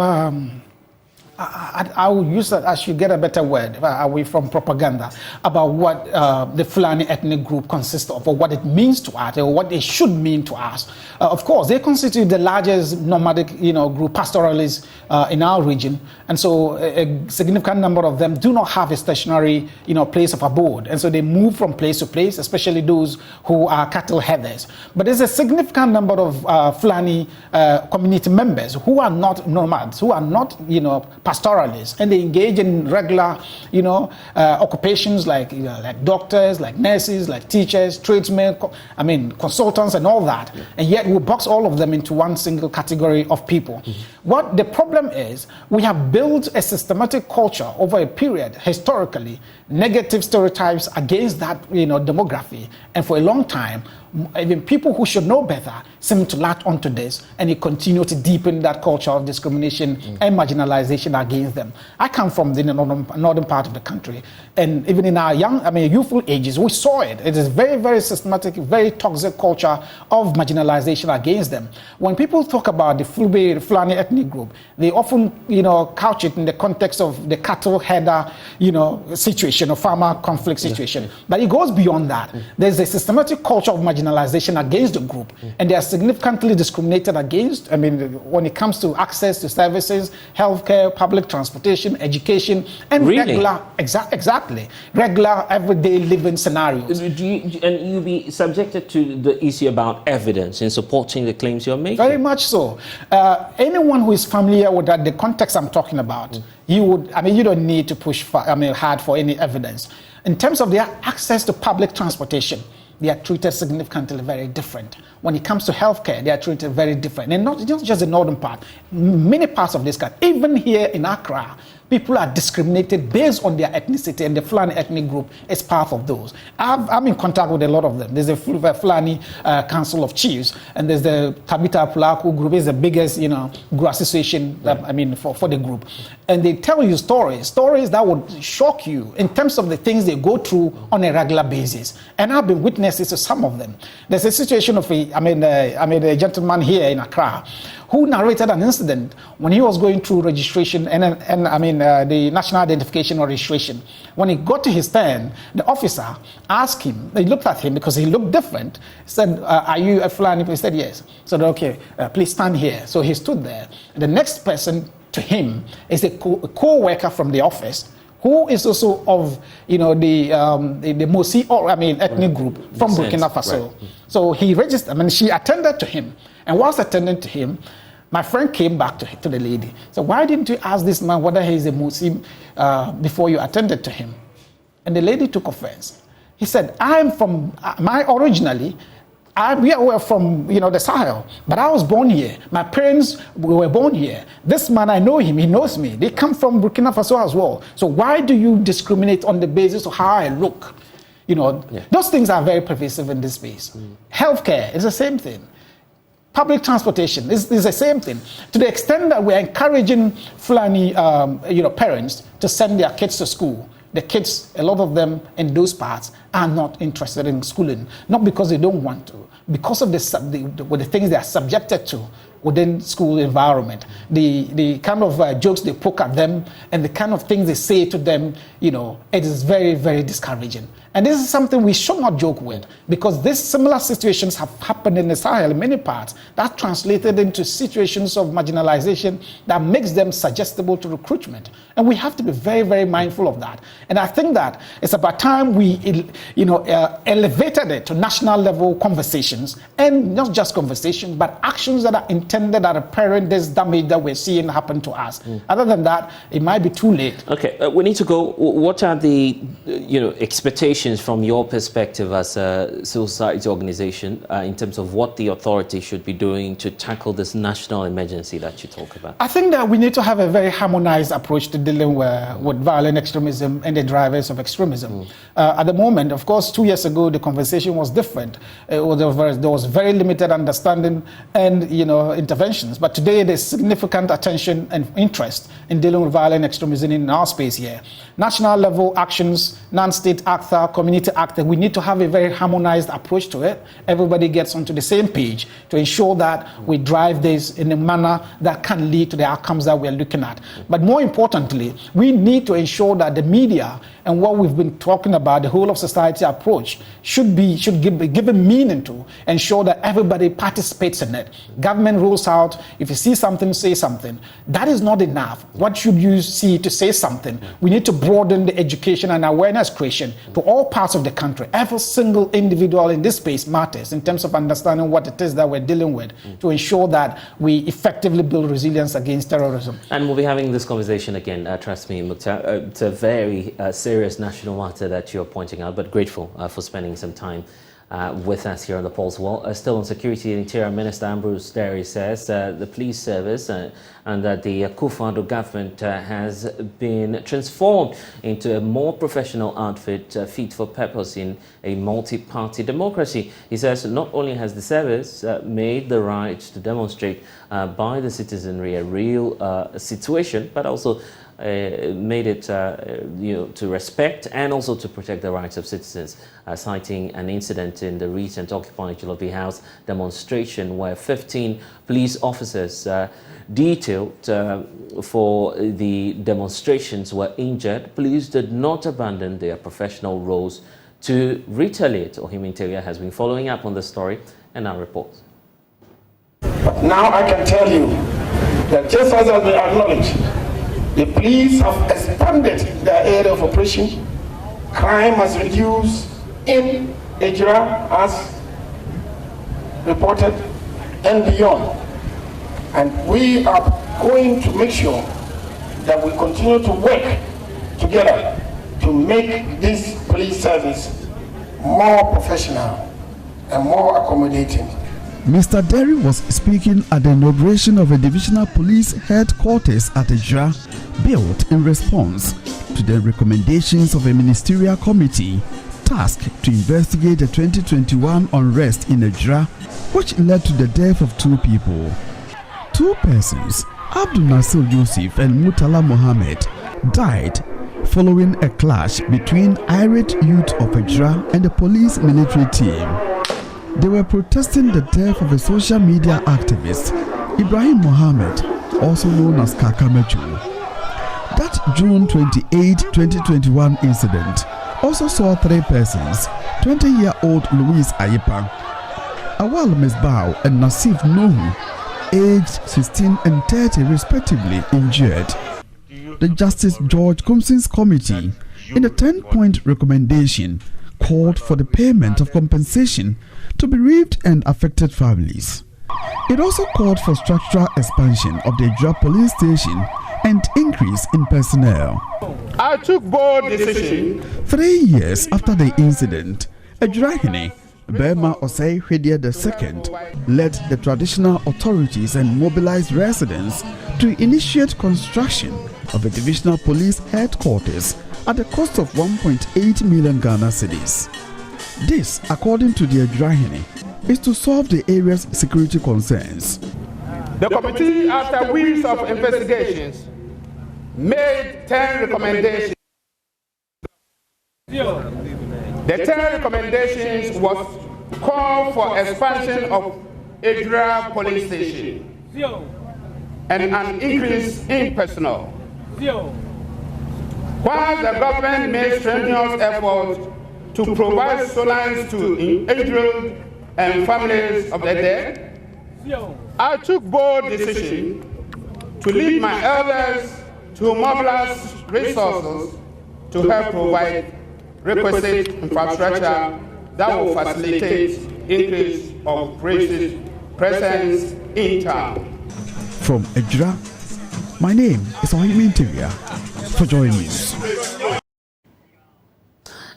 I will use that, I should get a better word away from propaganda, about what the Fulani ethnic group consists of, or what it means to us, or what it should mean to us. Of course, they constitute the largest nomadic, group, pastoralists in our region, and so a significant number of them do not have a stationary, place of abode, and so they move from place to place, especially those who are cattle headers. But there's a significant number of Fulani community members who are not nomads, who are not, pastoralists, and they engage in regular, occupations like doctors, like nurses, like teachers, tradesmen, consultants, and all that. And yet we box all of them into one single category of people. What the problem is, we have built a systematic culture over a period, historically, negative stereotypes against that demography, and for a long time, even people who should know better seem to latch onto this, and it continue to deepen that culture of discrimination and marginalization against them. I come from the northern part of the country, and even in our youthful ages, we saw it. It is very, very systematic, very toxic culture of marginalization against them. When people talk about the Fulani ethnic group, they often, couch it in the context of the cattle header, situation, or farmer conflict situation. But it goes beyond that. There's a systematic culture of marginalization against the group, and they are significantly discriminated against. When it comes to access to services, healthcare, public transportation, education, and regular, exactly, regular everyday living scenarios. And you be subjected to the issue about evidence in supporting the claims you're making. Very much so. Anyone who is familiar with the context I'm talking about, you don't need to push hard for any evidence. In terms of their access to public transportation, they are treated significantly very different. When it comes to healthcare, they are treated very different. And not just the northern part, many parts of this country, even here in Accra, people are discriminated based on their ethnicity, and the Fulani ethnic group is part of those. I'm in contact with a lot of them. There's a Fulani Council of Chiefs, and there's the Tabita Pulaku group, is the biggest, group association, for the group. And they tell you stories that would shock you in terms of the things they go through on a regular basis. And I've been witnesses to some of them. There's a situation of a gentleman here in Accra who narrated an incident when he was going through registration and the national identification or registration. When he got to his turn, the officer asked him, he looked at him because he looked different, said, are you a Fulani? He said, yes. So, okay, please stand here. So he stood there. The next person to him is a co-worker from the office, who is also of the Mosi ethnic group from Burkina Faso. Right. So he registered. She attended to him, and whilst attending to him, my friend came back to the lady. So why didn't you ask this man whether he is a Muslim before you attended to him? And the lady took offense. He said, originally. We were from the Sahel, but I was born here. My parents were born here. This man, I know him, he knows me. They come from Burkina Faso as well. So why do you discriminate on the basis of how I look? Those things are very pervasive in this space. Healthcare is the same thing. Public transportation is the same thing. To the extent that we're encouraging Fulani parents to send their kids to school, the kids, a lot of them in those parts, are not interested in schooling. Not because they don't want to, because of the things they are subjected to within school environment. The kind of jokes they poke at them and the kind of things they say to them, it is very, very discouraging. And this is something we should not joke with, because these similar situations have happened in the Sahel in many parts. That translated into situations of marginalization that makes them suggestible to recruitment. And we have to be very, very mindful of that. And I think that it's about time we elevated it to national level conversations, and not just conversations, but actions that are intended at repairing this damage that we're seeing happen to us. Other than that, it might be too late. Okay, we need to go. What are the expectations from your perspective as a civil society organization in terms of what the authority should be doing to tackle this national emergency that you talk about? I think that we need to have a very harmonized approach to dealing with violent extremism and the drivers of extremism. At the moment, of course, 2 years ago, the conversation was different. There was very limited understanding and interventions. But today, there's significant attention and interest in dealing with violent extremism in our space here. National level actions, non-state actor, community actor, we need to have a very harmonized approach to it. Everybody gets onto the same page to ensure that we drive this in a manner that can lead to the outcomes that we're looking at. But more importantly, we need to ensure that the media and what we've been talking about, the whole of society approach, should be given meaning to, ensure that everybody participates in it. Government roles goes out, if you see something, say something. That is not enough. What should you see to say something? We need to broaden the education and awareness creation to all parts of the country. Every single individual in this space matters in terms of understanding what it is that we're dealing with to ensure that we effectively build resilience against terrorism. And we'll be having this conversation again, trust me, Mukhtar. It's a very serious national matter that you're pointing out, but grateful for spending some time with us here on the Pulse. Well, still on security, the Interior Minister Ambrose Derry says the police service and that the Akufo-Addo government has been transformed into a more professional outfit fit for purpose in a multi-party democracy. He says not only has the service made the right to demonstrate by the citizenry a real situation, but also made it to respect and also to protect the rights of citizens, citing an incident in the recent Occupy Jalopy House demonstration where 15 police officers detailed for the demonstrations were injured. Police did not abandon their professional roles to retaliate. Ohim Interior has been following up on the story and now reports. But now I can tell you that just as has been acknowledged, the police have expanded their area of operation. Crime has reduced in Ejira as reported and beyond. And we are going to make sure that we continue to work together to make this police service more professional and more accommodating. Mr. Derry was speaking at the inauguration of a divisional police headquarters at Ejira, built in response to the recommendations of a ministerial committee tasked to investigate the 2021 unrest in Ejira, which led to the death of 2 people. 2 persons, Abdul Nasir Yusuf and Mutala Mohammed, died following a clash between irate youth of Ejira and the police military team. They were protesting the death of a social media activist, Ibrahim Mohammed, also known as Kakamechu. That June 28, 2021 incident also saw 3 persons, 20-year-old Louise Ayepa, Awal Mesbao and Nasif Nohu, aged 16 and 30 respectively, injured. The Justice George Kumson's committee, in a 10-point recommendation, called for the payment of compensation to bereaved and affected families. It also called for structural expansion of the Ejira police station and increase in personnel. I took bold decision. 3 years after the incident, Ejirahene Bema Osei Hwedia II led the traditional authorities and mobilized residents to initiate construction of a divisional police headquarters at the cost of 1.8 million Ghana cedis. This, according to the Ejirahene, is to solve the area's security concerns. The committee, after weeks of investigations, made 10 recommendations. The 10 recommendations was call for expansion of Ejira police station and an increase in personnel. While the government made strenuous efforts to provide solace to injured and families of the dead, I took bold decision to lead my elders to mobilize resources to help provide requisite infrastructure that will facilitate increase of police presence in town. From Ejira, my name is Ohim Interior for Joy News.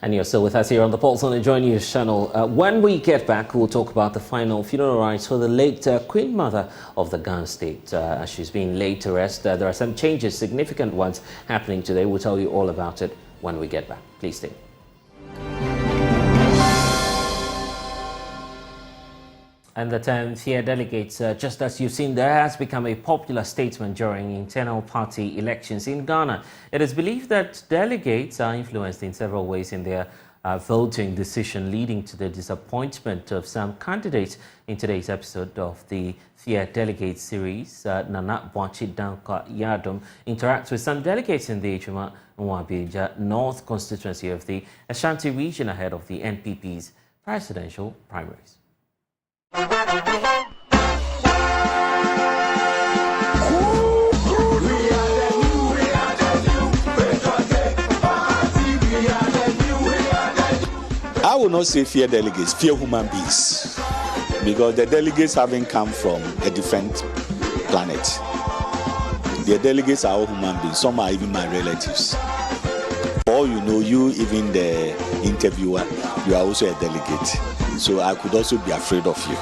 And you're still with us here on the Pulse on the Joy News channel. When we get back, we'll talk about the final funeral rites for the late Queen Mother of the Ghana State. As she's being laid to rest, there are some changes, significant ones, happening today. We'll tell you all about it when we get back. Please stay. And the term fear delegates, just as you've seen, there has become a popular statement during internal party elections in Ghana. It is believed that delegates are influenced in several ways in their voting decision, leading to the disappointment of some candidates. In today's episode of the Fear Delegates series, Nana Bwachi Danka Yadom interacts with some delegates in the Ejuma Nwabija North constituency of the Ashanti region ahead of the NPP's presidential primaries. I will not say fear delegates, fear human beings. Because the delegates haven't come from a different planet. The delegates are all human beings. Some are even my relatives. Or you know, you, even the interviewer, you are also a delegate. So I could also be afraid of you.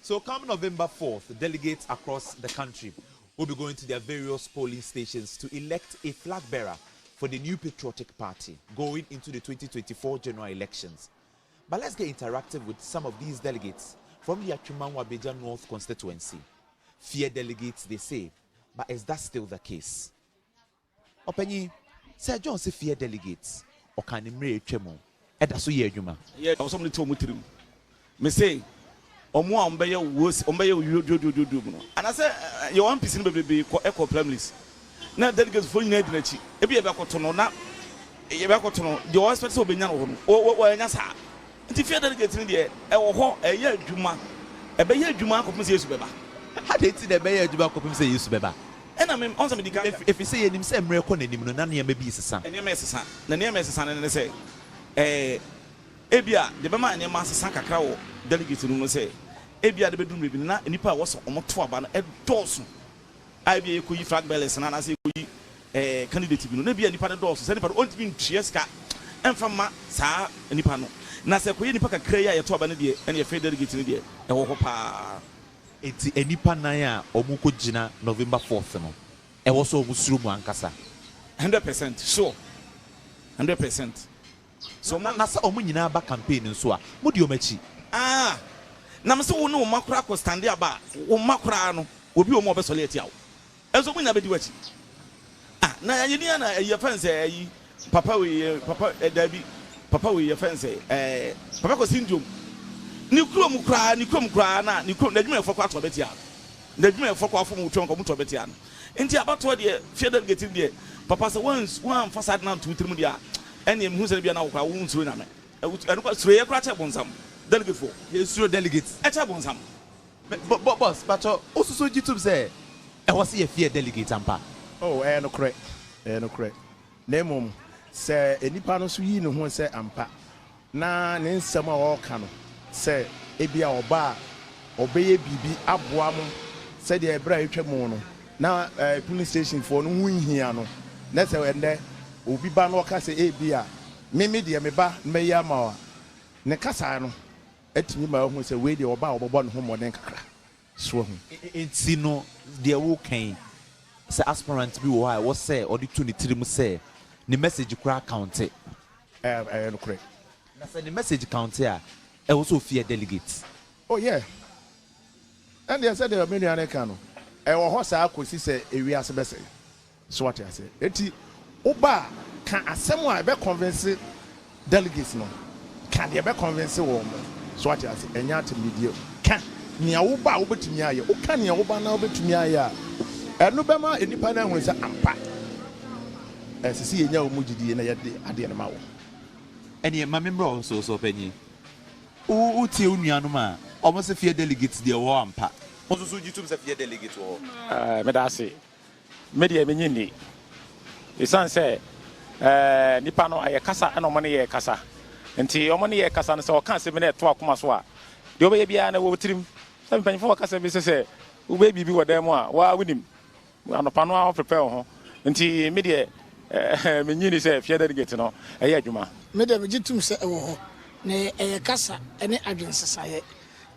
So come November 4th, the delegates across the country will be going to their various polling stations to elect a flag bearer for the new patriotic party going into the 2024 general elections. But let's get interactive with some of these delegates from the Atwiman-Wabeja North constituency. Fear delegates, they say, but is that still the case? Openyi, Sir John say fear delegates, or can you chemo? Edaso ye juma. Yeah, I was somebody told me to me say, Omo ambeye was ambeye do. And I said, you want piece in baby echo families. Now delegates for you need nachi. Ebi ebe akotono na ebe akotono. The one expect so be nya no ho. Nya sa. Nti fear delegates ni de e wo ho e ye adwuma. Ebe ye adwuma akopim se Yesu beba. How dey ti de be ye adwuma akopim se Yesu beba? And I on some the if you say you say mreko na nim no na ne be sesa. Na ne sesa. Na ne sesa ne say ebia de be ma ne ma sesa kakra wo delegates no say ebia de bedum rebi na nipa wo so omoto aba na edoso ibia ekoyi flag bearers na say ekoyi candidate bi no na bia nipa de doso say nipa on timi ntue ska emfa ma saa nipa no na say ekoyi nipa kakra ya yeto aba ne de ene fe delegate ne de e wo ho pa enti enipa nan a omuko gina November 4th no e wo so obusuru mu ankasa 100% sure 100%. So na sa omu nyina ba campaign nso a mudi omachi na me se wo no makura ko stand aba wo makura no obi o mo be solete awo enso munya be di wachi na ye ni na ye fence yi papa we papa dabi papa we ye fence papa ko syndrome ni krom kra na ni krom na dwuma efo ko ato betia na dwuma efo ko afo mu twon ko mu to betia no enti abato de fear delegate de papa se one fasad na 2-3 dia ene mu se bia na wo kwa wo nsuro na me enu ko suro ye kra che bonsam delegate for yes delegates e che bonsam boss but osuso YouTube say e was ye fear delegate ampa oh no correct nemom se enipa no so yi ne ho se ampa na ne nsɛm a wɔka no sɛ ebia ɔba ɔbɛyɛ bibi aboa mo sɛ deɛ ebra etwa mu no na police station for no hu nhia no na sɛ ɛndɛ obi ba no ɔka sɛ ebia me deɛ me ba mɛyɛ ama wa ne kasa no etimi ma ho sɛ we deɛ ɔba ɔbɔbɔ no ho mɔden kakra so ho enti no deɛ wo kan sɛ aspirant bi wɔ ha wɔ sɛ ɔde to ne tirim sɛ ne message kura count no correct na sɛ ne message count a e also fear delegates oh yeah and they said the million can no e wo ho sa akosi sɛ ewi ase bɛsɛ so what I say enti oba kan asɛm a be convince delegates no kan dey be convince wo so what I say enya atemidie kan nia wo ba wo betumi aye o kan nia wo ba na wo betumi aye a eno be ma enipa na hu sɛ ampa sisi yenya wo mugidie na yɛde ade na ma wo ene ma member so panyi o tie onuanom a omo se fear delegates de wo ampa o so YouTube se fear delegate wo me da se me de me nyini isan se nipa no aye kasa na omo ne ye kasa nti omo ne ye kasa no se o kan se me na to akoma so a de obeye bia na wo tirim se mpanyfo kasa bi se wo be bibi wo dan mu a wa wunim anopa no a prepare ho nti me de me nyini se fear delegate no aye adwuma me de me gitum se e wo ho na kasa ene adwensesaye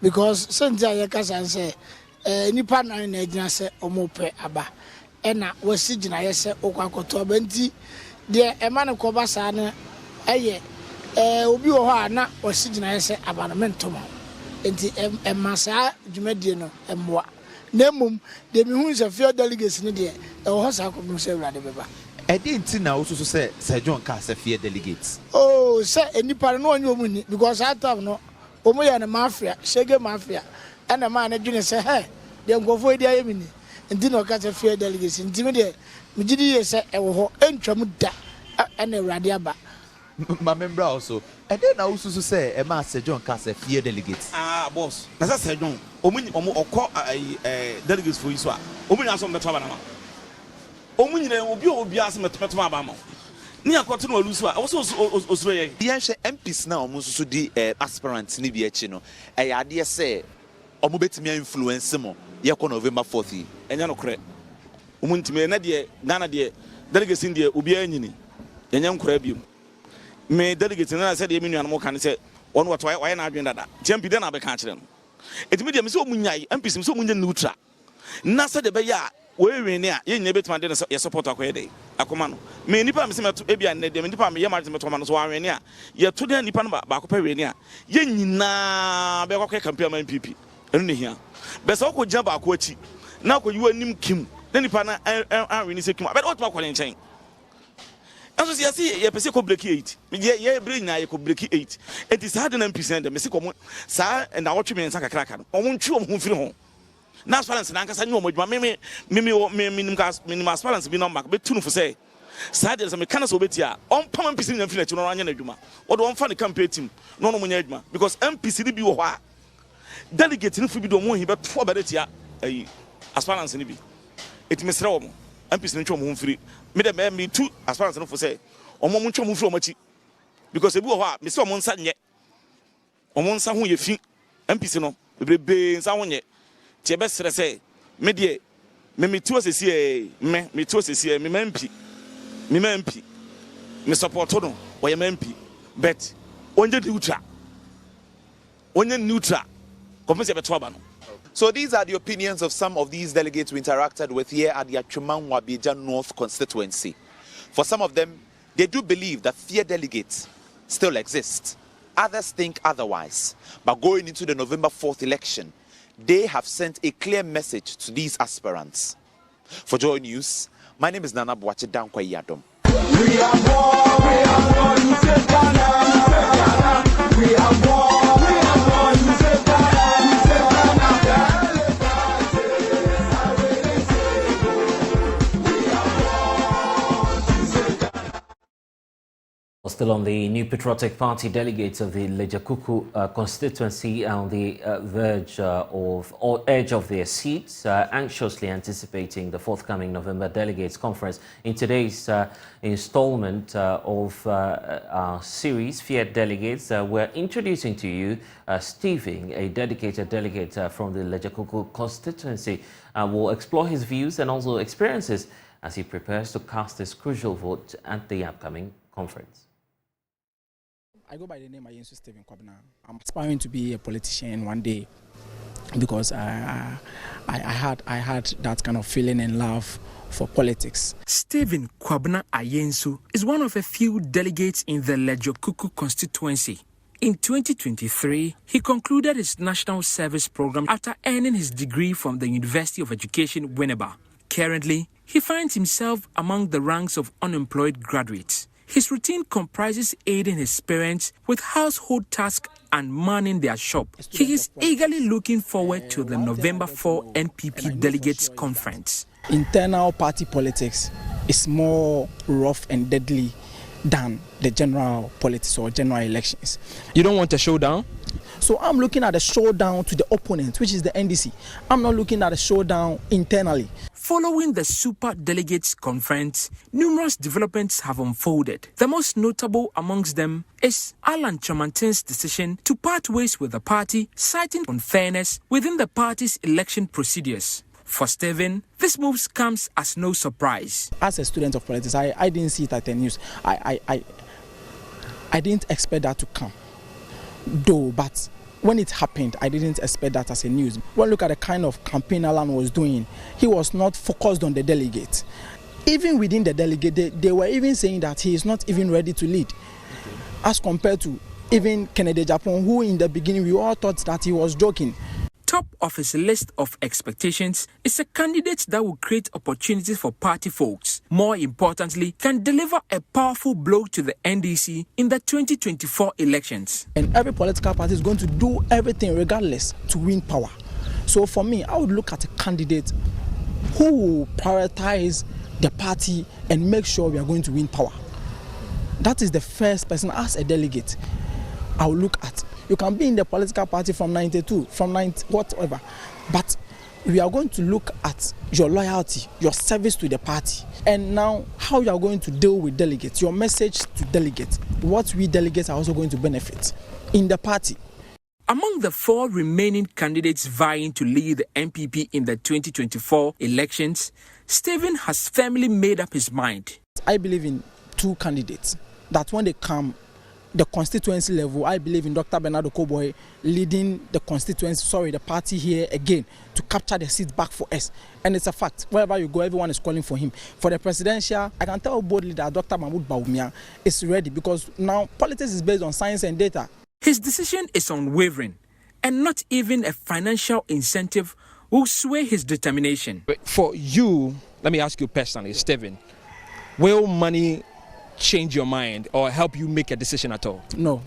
because senti aye kasa se nipa nan na agina se omope aba ena wasi gina ye se okwakoto banti de ema ne koba sa ne eye obi wo ho a na wasi gina ye se abanamento ma enti emasa dwumadie no emwa nemum de mi hu se fear delegates ne de e wo ho sa ko mu se urade beba enti na osusu say Sir John ka say fear delegates oh say enipa no onye omuni because that time no omo ya na mafia shege mafia ana ma na dwene say he de ngofo edi ayemini enti na ka say fear delegates enti me de me gidi ye say e wo ho entwam da ana urade aba my member also. And then I also say a master John Cass fear delegates. Ah, boss. As I said, John, or delegates for Iswa. Omini asom Metrabanama. Omini will be asking Metrabama. Near Cotton or Luswa, also Australia. The ancient MPs now almost the aspirants in the Chino. I idea say, or mobet me influence more. Yakon November 40. And Yano Cre. Umunti Nadia, Nana dear, delegates in the Ubianini, and young Crabium. May delegates and I said, the Minion more can say, on what why not doing that? Champion then I'll be catching. It's medium so munyai, MPs so munya neutra. Nasa de Baya, where we near, you never to my support a quay. A command. May Nipa Missima to Abia and the Nipa Yamartin Thomas Warrenia. Yet to the Nipan Bacoperenia. Yenina Becoke compare my PP. Only here. Besoko jump a quochi. Now could you and him Kim? Then Nipana and Rennie Kim. But what more chain? As you see, a Pesico break 8. Ye bring now you could break 8. It is hard and percent the Messico, sir, and our children and Saka Kraken. I won't chew whom feel home. Now, balance and Ankas, I know my minimum balance be no mark, but two for say. Sad as a mechanical bit here, on Pam PC and Finland, no Juma, or don't find a campaign team, no Munedma, because MPC be wa. Delegate in Fubido Mohi, but 4 better as far as any. It Miss Rome, MPC and free. Made me 2 as far as I know for say, or Momuncho Muflomachi, because a boa, Mr. Monsan yet. On one son who you think, MPC no, the be someone yet. Best say, Media, me to us see me to us see me MP, me support Tono, or MP, but on the neutral, compensate Trabano. So these are the opinions of some of these delegates we interacted with here at the Achuman Wabija North constituency. For some of them, they do believe that fear delegates still exist. Others think otherwise. But going into the November 4th election, they have sent a clear message to these aspirants. For Joy News, my name is Nana Boache Dankwa Yadom. We are born, we are born, you say Ghana. We are born, you say Still on the New Patriotic Party, delegates of the Lejakuku constituency on the edge of their seats, anxiously anticipating the forthcoming November Delegates Conference. In today's installment of our series, Fiat Delegates, we're introducing to you Stephen, a dedicated delegate from the Lejakuku constituency. We'll explore his views and also experiences as he prepares to cast his crucial vote at the upcoming conference. I go by the name of Stephen Kwabena. I'm aspiring to be a politician one day because I had that kind of feeling and love for politics. Stephen Kwabena Ayensu is one of a few delegates in the Lejokuku constituency. In 2023, he concluded his national service program after earning his degree from the University of Education, Winneba. Currently, he finds himself among the ranks of unemployed graduates. His routine comprises aiding his parents with household tasks and manning their shop. He is eagerly looking forward to the November 4 NPP Delegates Conference. Internal party politics is more rough and deadly than the general politics or general elections. You don't want a showdown? So I'm looking at a showdown to the opponent, which is the NDC. I'm not looking at a showdown internally. Following the Super Delegates Conference, numerous developments have unfolded. The most notable amongst them is Alan Chamantin's decision to part ways with the party, citing unfairness within the party's election procedures. For Stephen, this move comes as no surprise. As a student of politics, I didn't see it at the news. I didn't expect that to come, though, but when it happened, I didn't expect that as a news. Well, look at the kind of campaign Alan was doing. He was not focused on the delegate. Even within the delegate, they were even saying that he is not even ready to lead. As compared to even Kennedy Japan, who in the beginning we all thought that he was joking. Top of his list of expectations is a candidate that will create opportunities for party folks. More importantly, can deliver a powerful blow to the NDC in the 2024 elections. And every political party is going to do everything regardless to win power. So for me, I would look at a candidate who will prioritize the party and make sure we are going to win power. That is the first person as a delegate I will look at. You can be in the political party from 92, from 90, whatever, but we are going to look at your loyalty, your service to the party, and now how you are going to deal with delegates, your message to delegates, what we delegates are also going to benefit in the party. Among the 4 remaining candidates vying to lead the NPP in the 2024 elections, Stephen has firmly made up his mind. I believe in 2 candidates, that when they come the constituency level, I believe in Dr. Bernardo Koboy leading the the party here again to capture the seat back for us. And it's a fact. Wherever you go, everyone is calling for him. For the presidential, I can tell boldly that Dr. Mahmoud Bawumia is ready because now politics is based on science and data. His decision is unwavering, and not even a financial incentive will sway his determination. For you, let me ask you personally, Stephen, will money change your mind or help you make a decision at all? No.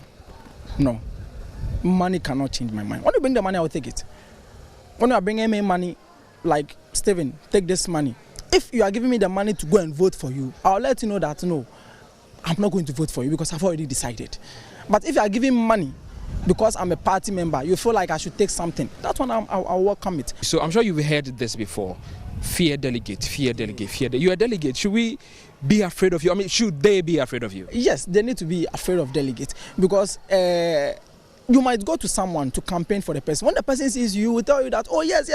Money cannot change my mind. When you bring the money, I will take it. When you are bringing me money, like, Stephen, take this money. If you are giving me the money to go and vote for you, I'll let you know that, no, I'm not going to vote for you because I've already decided. But if you are giving money because I'm a party member, you feel like I should take something, that's when I'll welcome it. So I'm sure you've heard this before. Fear delegate, fear delegate, fear delegate. You're a delegate. Should we be afraid of you? I mean, should they be afraid of you? Yes, they need to be afraid of delegates because you might go to someone to campaign for the person. When the person sees you, will tell you that, oh, yes,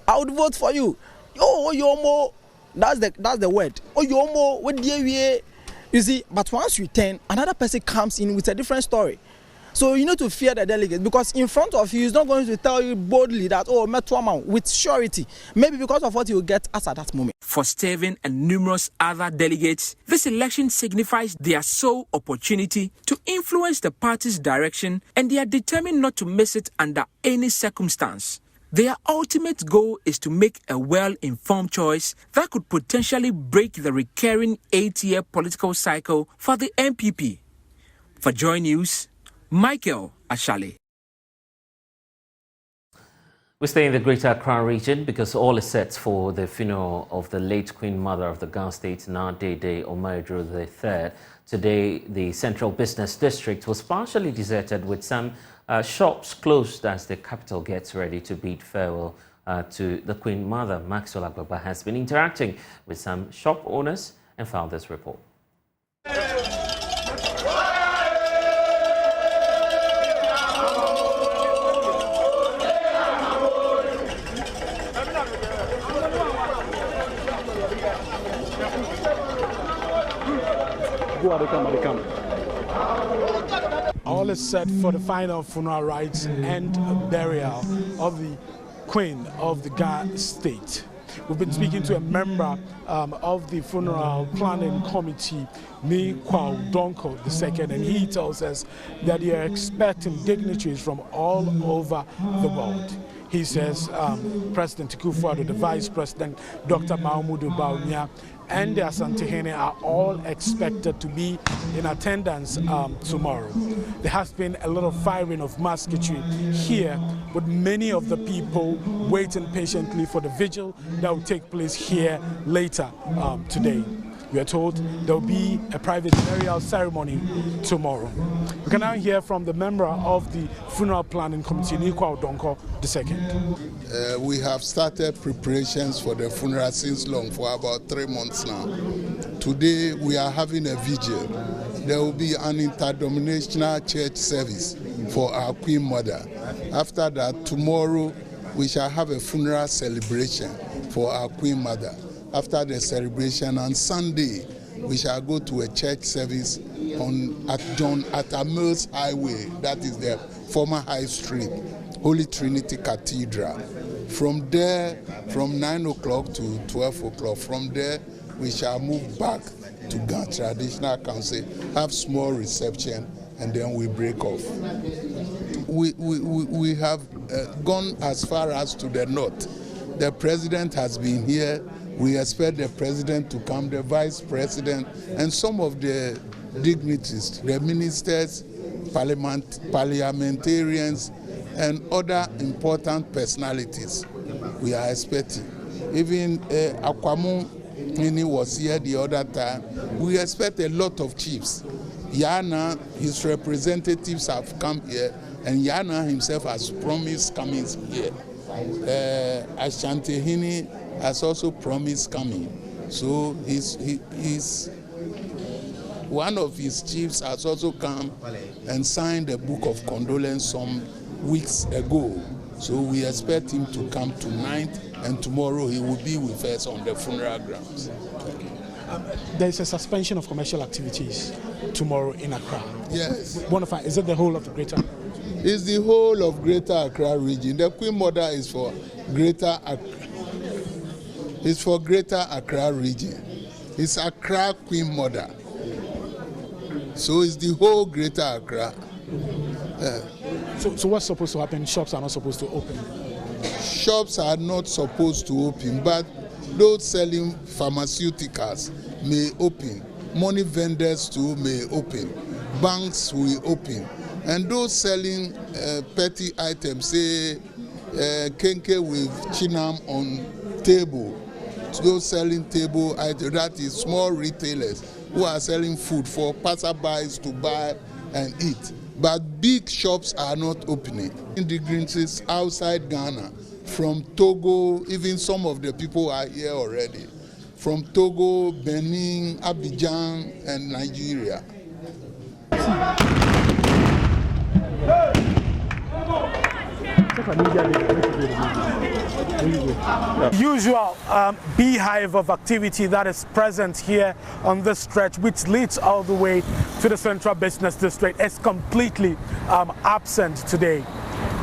I would vote for you. Oh, Yomo, that's the word. Oh, Yomo, what do you see? But once you turn, another person comes in with a different story. So you need to fear the delegate because in front of you, he's not going to tell you boldly that, oh, Metwama, with surety. Maybe because of what you get us at that moment. For Stephen and numerous other delegates, this election signifies their sole opportunity to influence the party's direction, and they are determined not to miss it under any circumstance. Their ultimate goal is to make a well-informed choice that could potentially break the recurring 8-year political cycle for the NPP. For Joy News, Michael Ashale. We stay in the Greater Accra region because all is set for the funeral of the late Queen Mother of the Ghana State, Nadede Omaedro III. Today, the Central Business District was partially deserted with some shops closed as the capital gets ready to bid farewell to the Queen Mother. Maxwell Agbaba has been interacting with some shop owners and found this report. All is set for the final funeral rites and burial of the Queen of the Ghana State. We've been speaking to a member of the funeral planning committee, Mi Kwao Donko II, and he tells us that they are expecting dignitaries from all over the world. He says President Kufuor, the Vice President Dr. Mahmoud Bawumia, and the Asantehene are all expected to be in attendance tomorrow. There has been a lot of firing of musketry here, with many of the people waiting patiently for the vigil that will take place here later today. We are told there will be a private burial ceremony tomorrow. We can now hear from the member of the funeral planning committee, Nikwa Odonko II. We have started preparations for the funeral since long, for about 3 months now. Today we are having a vigil. There will be an interdenominational church service for our Queen Mother. After that, tomorrow we shall have a funeral celebration for our Queen Mother. After the celebration on Sunday, we shall go to a church service at John Atta Mills Highway, that is the former High Street, Holy Trinity Cathedral. From there, from 9 o'clock to 12 o'clock, from there we shall move back to Ghana Traditional Council, have small reception, and then we break off. We have gone as far as to the north. The president has been here. We expect the president to come, the vice president, and some of the dignitaries, the ministers, parliamentarians, and other important personalities we are expecting. Even Akwamu Mini was here the other time. We expect a lot of chiefs. Yana, his representatives have come here, and Yana himself has promised coming here. Ashantehini has also promised coming. So he's one of his chiefs has also come and signed a book of condolence some weeks ago. So we expect him to come tonight, and tomorrow he will be with us on the funeral grounds. There is a suspension of commercial activities tomorrow in Accra. Yes. Wonderful. Is it the whole of the Greater? It's the whole of Greater Accra region. The Queen Mother is for Greater Accra. It's for Greater Accra region. It's Accra Queen Mother. So it's the whole Greater Accra. So what's supposed to happen? Shops are not supposed to open. Shops are not supposed to open, but those selling pharmaceuticals may open. Money vendors too may open. Banks will open. And those selling petty items, say kenke with chinam on table, those selling table items, that is small retailers who are selling food for passerbys to buy and eat. But big shops are not opening. Immigrants outside Ghana, from Togo, even some of the people are here already, from Togo, Benin, Abidjan, and Nigeria. Usual beehive of activity that is present here on this stretch, which leads all the way to the Central Business District, is completely absent today.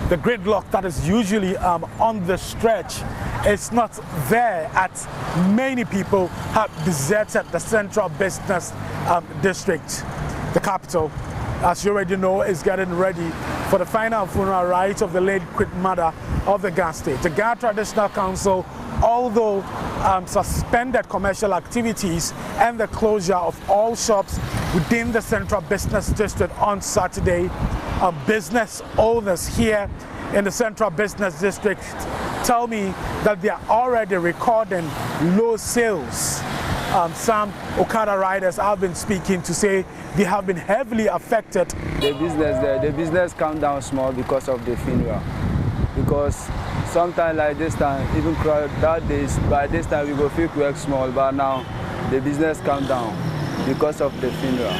The gridlock that is usually on the stretch is not there, as many people have deserted the Central Business District. The capital, as you already know, is getting ready for the final funeral rites of the late Queen Mother of the Ga State. The Ga Traditional Council, although suspended commercial activities and the closure of all shops within the Central Business District on Saturday, business owners here in the Central Business District tell me that they are already recording low sales. Some Okada riders I've been speaking to say they have been heavily affected. The business calmed down small because of the funeral. Because sometimes like this time, even crowd that days, by this time we go feel work small, but now the business calmed down because of the funeral.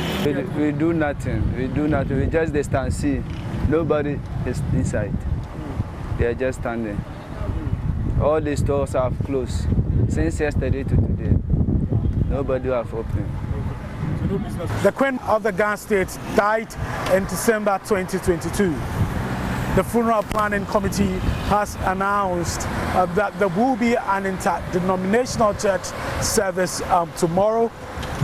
We do nothing. We just stand see. Nobody is inside. They are just standing. All the stores have closed since yesterday to today. Nobody have opened. The Queen of the Ga State died in December 2022. The Funeral Planning Committee has announced that there will be an interdenominational church service tomorrow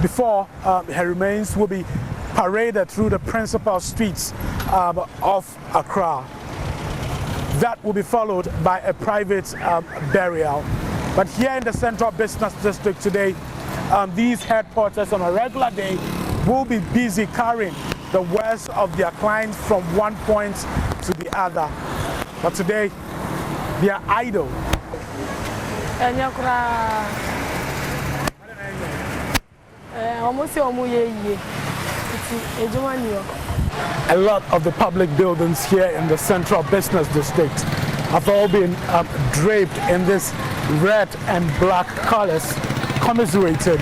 before her remains will be paraded through the principal streets of Accra. That will be followed by a private burial. But here in the Central Business District today, these headquarters on a regular day will be busy carrying the worst of their clients from one point to the other. But today, they are idle. A lot of the public buildings here in the Central Business District have all been draped in this red and black colors, commiserated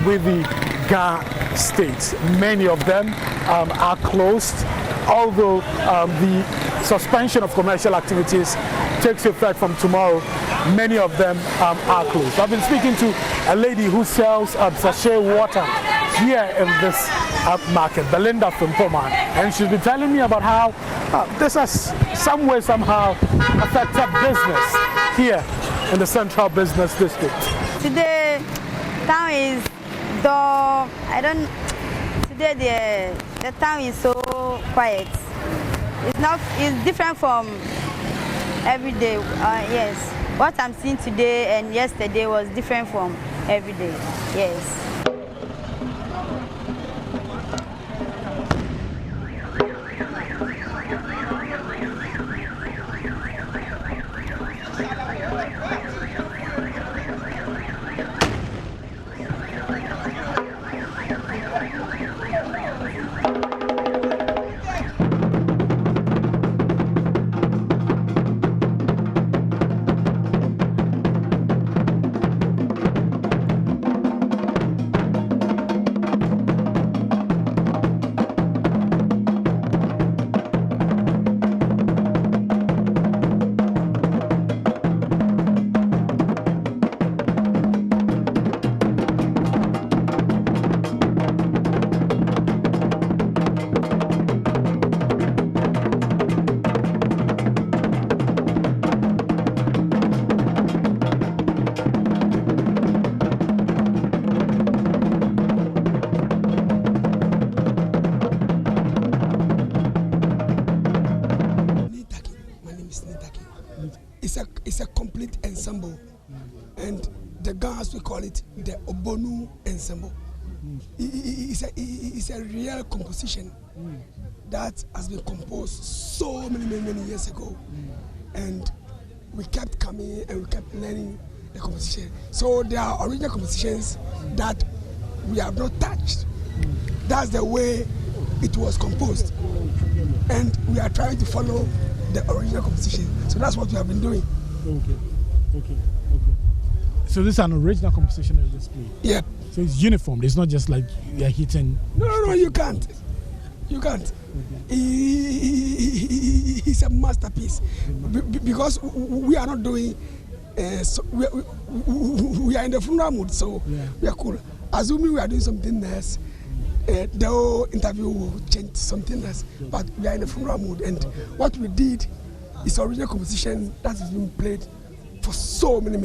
with the Ga State. Many of them are closed, although the suspension of commercial activities takes effect from tomorrow. Many of them are closed. I've been speaking to a lady who sells sachet water here in this market, Belinda from Poma, and she's been telling me about how this has some way somehow affected business here in the Central Business District. Today, town is dull. Today the town is so quiet. It's different from every day. Yes, what I'm seeing today and yesterday was different from every day. Yes. Ghana, as we call it, the Obonu Ensemble. It's a real composition that has been composed so many years ago. And we kept coming and we kept learning the composition. So there are original compositions that we have not touched. That's the way it was composed. And we are trying to follow the original composition. So that's what we have been doing. Okay. So this is an original composition that you just played? Yeah. So it's uniform. It's not just like you're hitting. No, you can't. You can't. It's a masterpiece. Because we are not doing. We are in the funeral mood, so we are cool. Assuming we are doing something else, the whole interview will change something else. But we are in the funeral mood, and what we did is original composition that has been played for so many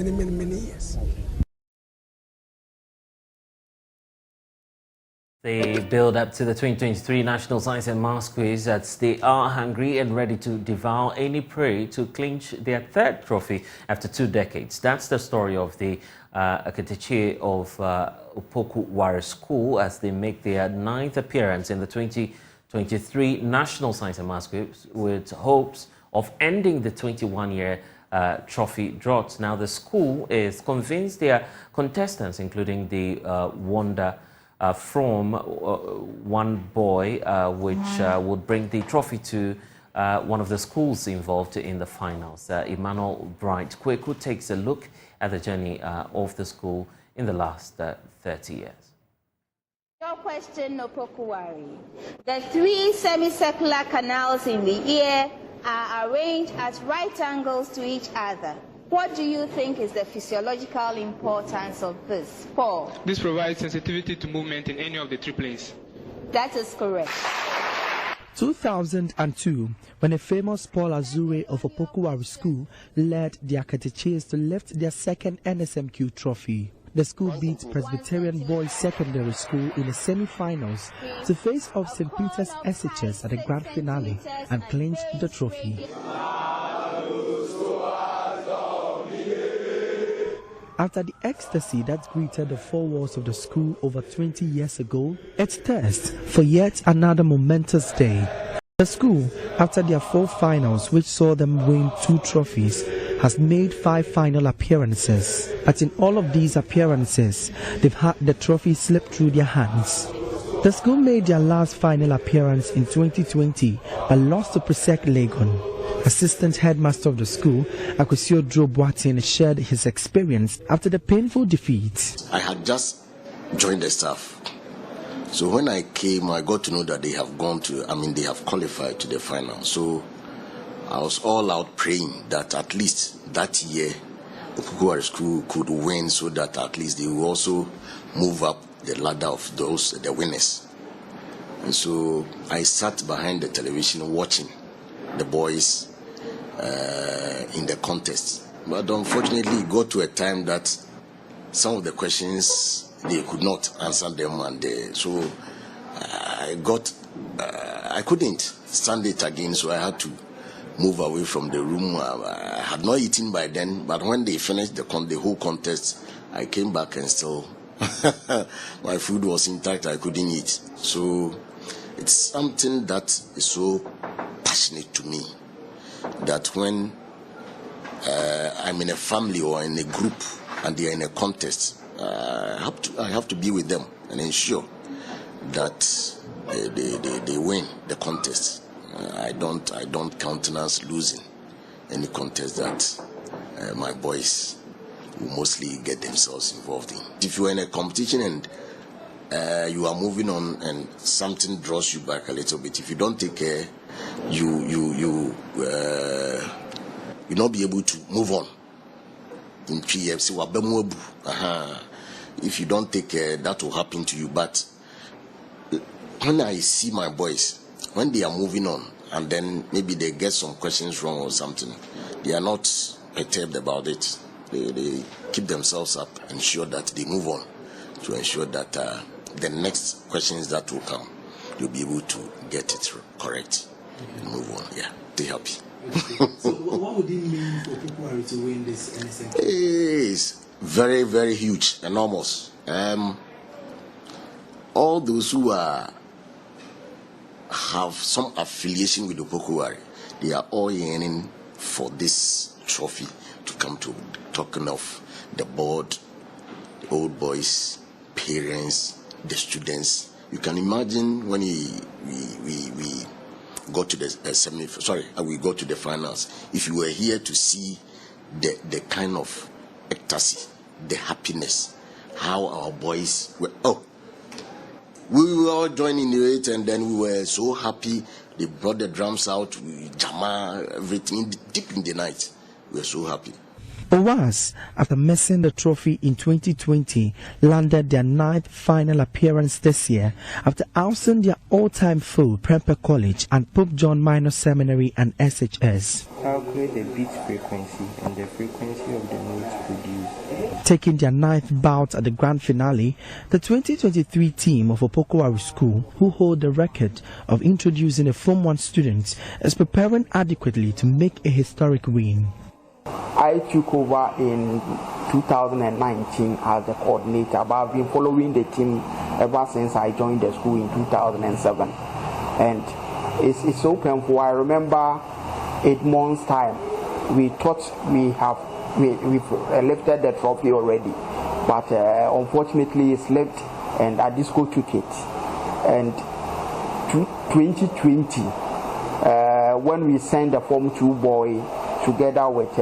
years. The build up to the 2023 National Science and Maths Quiz, as they are hungry and ready to devour any prey to clinch their third trophy after 2 decades. That's the story of the Akatiche of Opoku Ware School as they make their 9th appearance in the 2023 National Science and Maths Quiz with hopes of ending the 21-year trophy drought. Now the school is convinced their contestants, including the wonder from one boy, which would bring the trophy to one of the schools involved in the finals. Emmanuel Bright Kweku takes a look at the journey of the school in the last 30 years. Your question, Opoku Ware. The 3 semicircular canals in the ear are arranged at right angles to each other. What do you think is the physiological importance of this? Paul? This provides sensitivity to movement in any of the 3 planes. That is correct. 2002, when a famous Paul Azure of Opoku Ware School led the Akatiches to lift their 2nd NSMQ trophy. The school beat Presbyterian Boys Secondary School in the semi-finals to face off St. Peter's SHS at the grand finale and clinch the trophy. After the ecstasy that greeted the 4 walls of the school over 20 years ago, it's thirst for yet another momentous day. The school, after their 4 finals which saw them win 2 trophies, has made 5 final appearances. But in all of these appearances, they've had the trophy slip through their hands. The school made their last final appearance in 2020 but lost to Presec Legon. Assistant headmaster of the school, Akwesio Boateng, shared his experience after the painful defeat. I had just joined the staff. So when I came, I got to know that they have they have qualified to the final. So I was all out praying that at least that year, Opoku Ware School could win so that at least they will also move up the ladder of the winners. And so I sat behind the television watching the boys in the contest. But unfortunately, it got to a time that some of the questions, they could not answer them, and so I couldn't stand it again, so I had to move away from the room. I had not eaten by then, but when they finished the whole contest, I came back and still my food was intact, I couldn't eat. So it's something that is so passionate to me, that when I'm in a family or in a group and they are in a contest, I have to be with them and ensure that they win the contest. I don't countenance losing any contest that my boys will mostly get themselves involved in. If you are in a competition and you are moving on and something draws you back a little bit, if you don't take care, you not be able to move on. In PFC, if you don't take care, that will happen to you. But when I see my boys, when they are moving on, and then maybe they get some questions wrong or something, they are not perturbed about it. They keep themselves up, ensure that they move on, to ensure that the next questions that will come, you'll be able to get it correct and move on. Yeah, stay happy. So what would it mean for Opoku Ware to win this NSM? Yes, very, very huge, enormous. All those who have some affiliation with the Opoku, they are all yearning for this trophy to come to. Talking of the board, the old boys, parents, the students. You can imagine when we got to the we got to the finals. If you were here to see the kind of ecstasy, the happiness, how our boys were. We were all joining it, and then we were so happy. They brought the drums out, jama, everything deep in the night. We were so happy. OWAS, after missing the trophy in 2020, landed their 9th final appearance this year after ousting their all-time foe, Prempeh College and Pope John Minor Seminary and SHS. Calculate the beat frequency and the frequency of the notes produced. Taking their 9th bout at the grand finale, the 2023 team of Opoku School, who hold the record of introducing a Form 1 student, is preparing adequately to make a historic win. I took over in 2019 as the coordinator, but I've been following the team ever since I joined the school in 2007. And it's so painful. I remember 8 months' time, we thought we've lifted the trophy already, but unfortunately it slipped and Adisco took it. And 2020, when we sent the Form 2 boy together with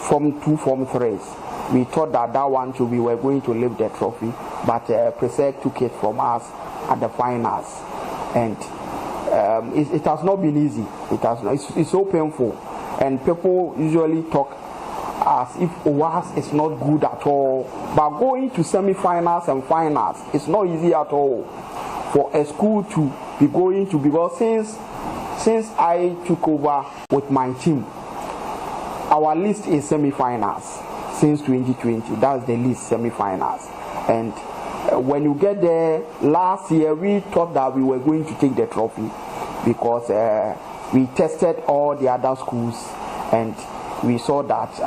Form 2, Form 3s, we thought that one too we were going to lift the trophy, but Presec took it from us at the finals, and it has not been easy. It's so painful, and people usually talk as if OWAS is not good at all, but going to semi-finals and finals, it's not easy at all for a school to be going to, because since I took over with my team, our list is semi-finals since 2020. That's the list, semi-finals. And when you get there, last year we thought that we were going to take the trophy because we tested all the other schools and we saw that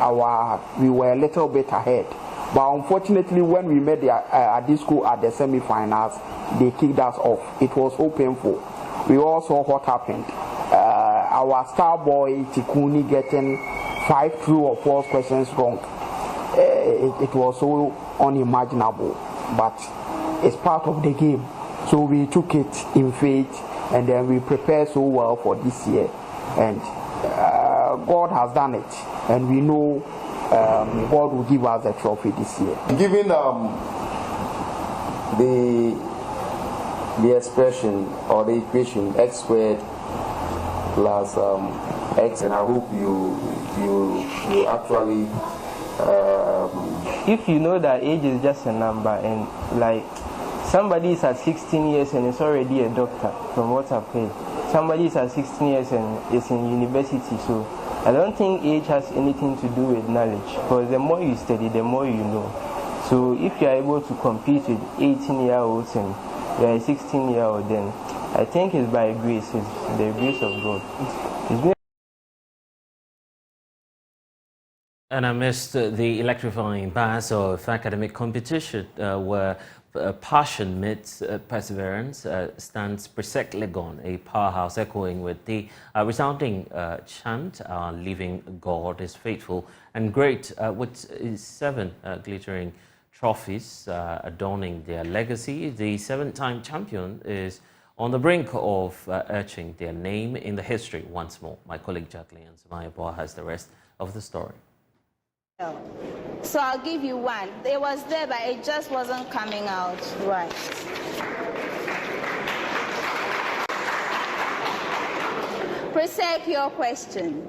we were a little bit ahead. But unfortunately, when we met at this school at the semi-finals, they kicked us off. It was so painful. We all saw what happened. Our star boy Tikuni getting 5 true or false questions wrong. It was so unimaginable, but it's part of the game. So we took it in faith, and then we prepared so well for this year. And God has done it, and we know God will give us a trophy this year. Given the expression or the equation x squared plus x, and I hope you actually if you know that age is just a number, and like somebody is at 16 years and is already a doctor from what I've heard, somebody is at 16 years and is in university, so I don't think age has anything to do with knowledge, because the more you study, the more you know. So if you are able to compete with 18-year-olds and you are a 16-year-old, then I think it's by grace, it's the grace of God. And amidst the electrifying buzz of academic competition, where passion meets perseverance, stands Presec Legon, a powerhouse, echoing with the resounding chant, "Our living God is faithful and great," with 7 glittering trophies adorning their legacy. The 7-time champion is on the brink of etching their name in the history once more. My colleague Jacqueline Samayaboa has the rest of the story. So I'll give you one. It was there, but it just wasn't coming out right. Presec your question.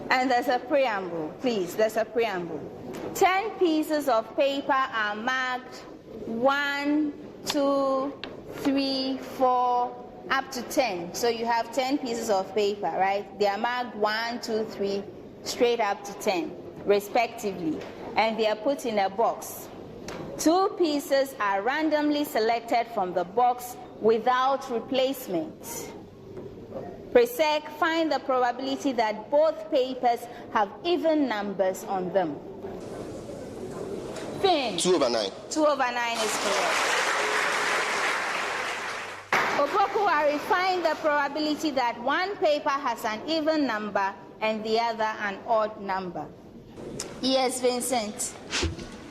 And there's a preamble, please. There's a preamble. 10 pieces of paper are marked 1, 2, 3, 4, up to 10. So you have 10 pieces of paper, right? They are marked 1, 2, 3, straight up to 10, respectively. And they are put in a box. 2 pieces are randomly selected from the box without replacement. Presec, find the probability that both papers have even numbers on them. Finn. 2/9. 2/9 is correct. Opokuwari, find the probability that one paper has an even number and the other an odd number. Yes, Vincent.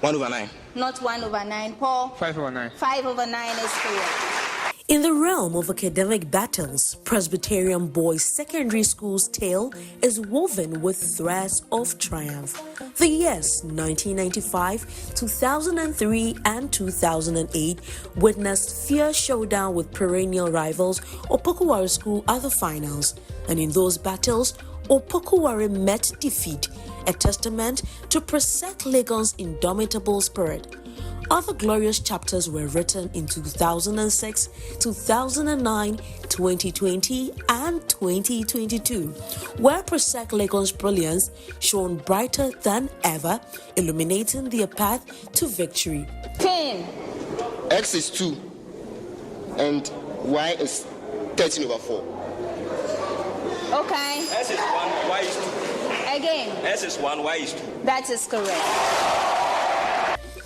1/9. Not 1/9. Paul? 5/9. 5/9 is correct. In the realm of academic battles, Presbyterian Boys Secondary School's tale is woven with threads of triumph. The years 1995, 2003, and 2008 witnessed fierce showdown with perennial rivals Opokuwari School at the finals. And in those battles, Opokuwari met defeat, a testament to Presec Legon's indomitable spirit. Other glorious chapters were written in 2006, 2009, 2020, and 2022, where Presec Legon's brilliance shone brighter than ever, illuminating their path to victory. 10. X is 2 and Y is 13/4. Okay. S is 1, Y is 2. Again. S is 1, Y is 2. That is correct.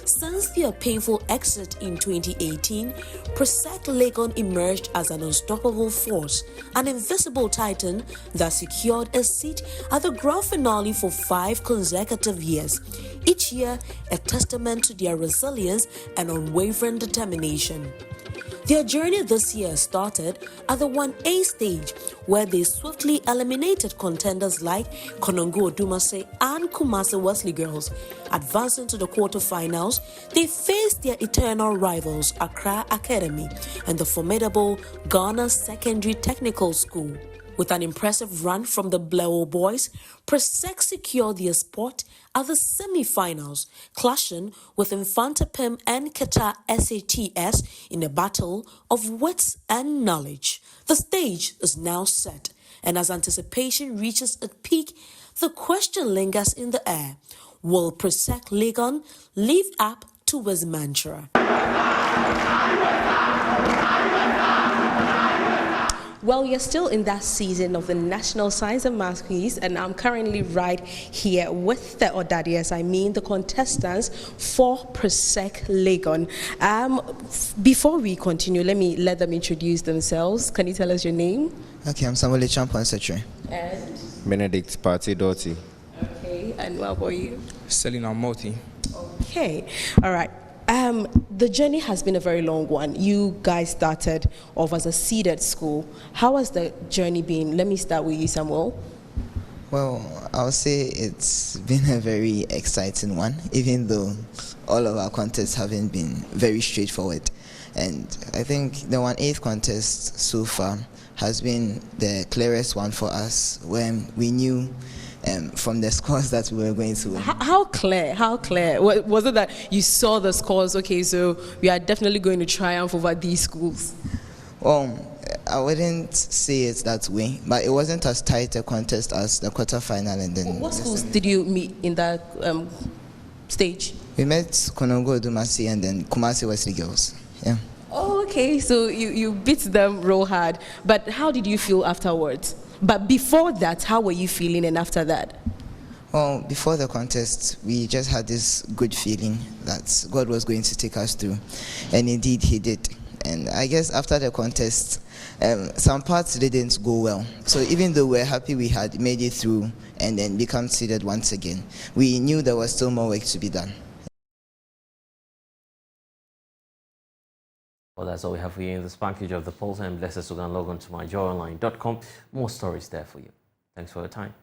Since their painful exit in 2018, Presec Legon emerged as an unstoppable force, an invisible titan that secured a seat at the grand finale for 5 consecutive years, each year a testament to their resilience and unwavering determination. Their journey this year started at the 1A stage, where they swiftly eliminated contenders like Konongo Dumase and Kumasi Wesley Girls. Advancing to the quarterfinals, they faced their eternal rivals Accra Academy and the formidable Ghana Secondary Technical School. With an impressive run from the Blewo boys, Presec secured their spot at the semi-finals, clashing with Infantapim and Qatar SATS in a battle of wits and knowledge. The stage is now set, and as anticipation reaches its peak, the question lingers in the air. Will Presec Legon live up to his mantra? Well, you're still in that season of the National Science and Math Quiz, and I'm currently right here with the Outages, the contestants for Presec Legon. Before we continue, let them introduce themselves. Can you tell us your name? Okay, I'm Samuel Champon Secretary. And? Benedict Party Doty. Okay, and what about you? Selina Moti. Okay, all right. The journey has been a very long one. You guys started off as a seeded school. How has the journey been? Let me start with you, Samuel. Well, I'll say it's been a very exciting one, even though all of our contests haven't been very straightforward. And I think the 1/8 contest so far has been the clearest one for us, when we knew from the scores that we were going to win. How clear? How clear? Was it that you saw the scores, okay, so we are definitely going to triumph over these schools? Well, I wouldn't say it that way, but it wasn't as tight a contest as the quarterfinal. And then what schools did you meet in that stage? We met Konongo Dumasi and then Kumasi Wesley Girls. Yeah. Oh, okay, so you beat them real hard. But how did you feel afterwards? But before that, how were you feeling, and after that? Well, before the contest, we just had this good feeling that God was going to take us through. And indeed, He did. And I guess after the contest, some parts didn't go well. So even though we're happy we had made it through and then become seeded once again, we knew there was still more work to be done. Well, that's all we have for you in this package of the polls. I'm blessed to go and log on to myjoyonline.com. More stories there for you. Thanks for your time.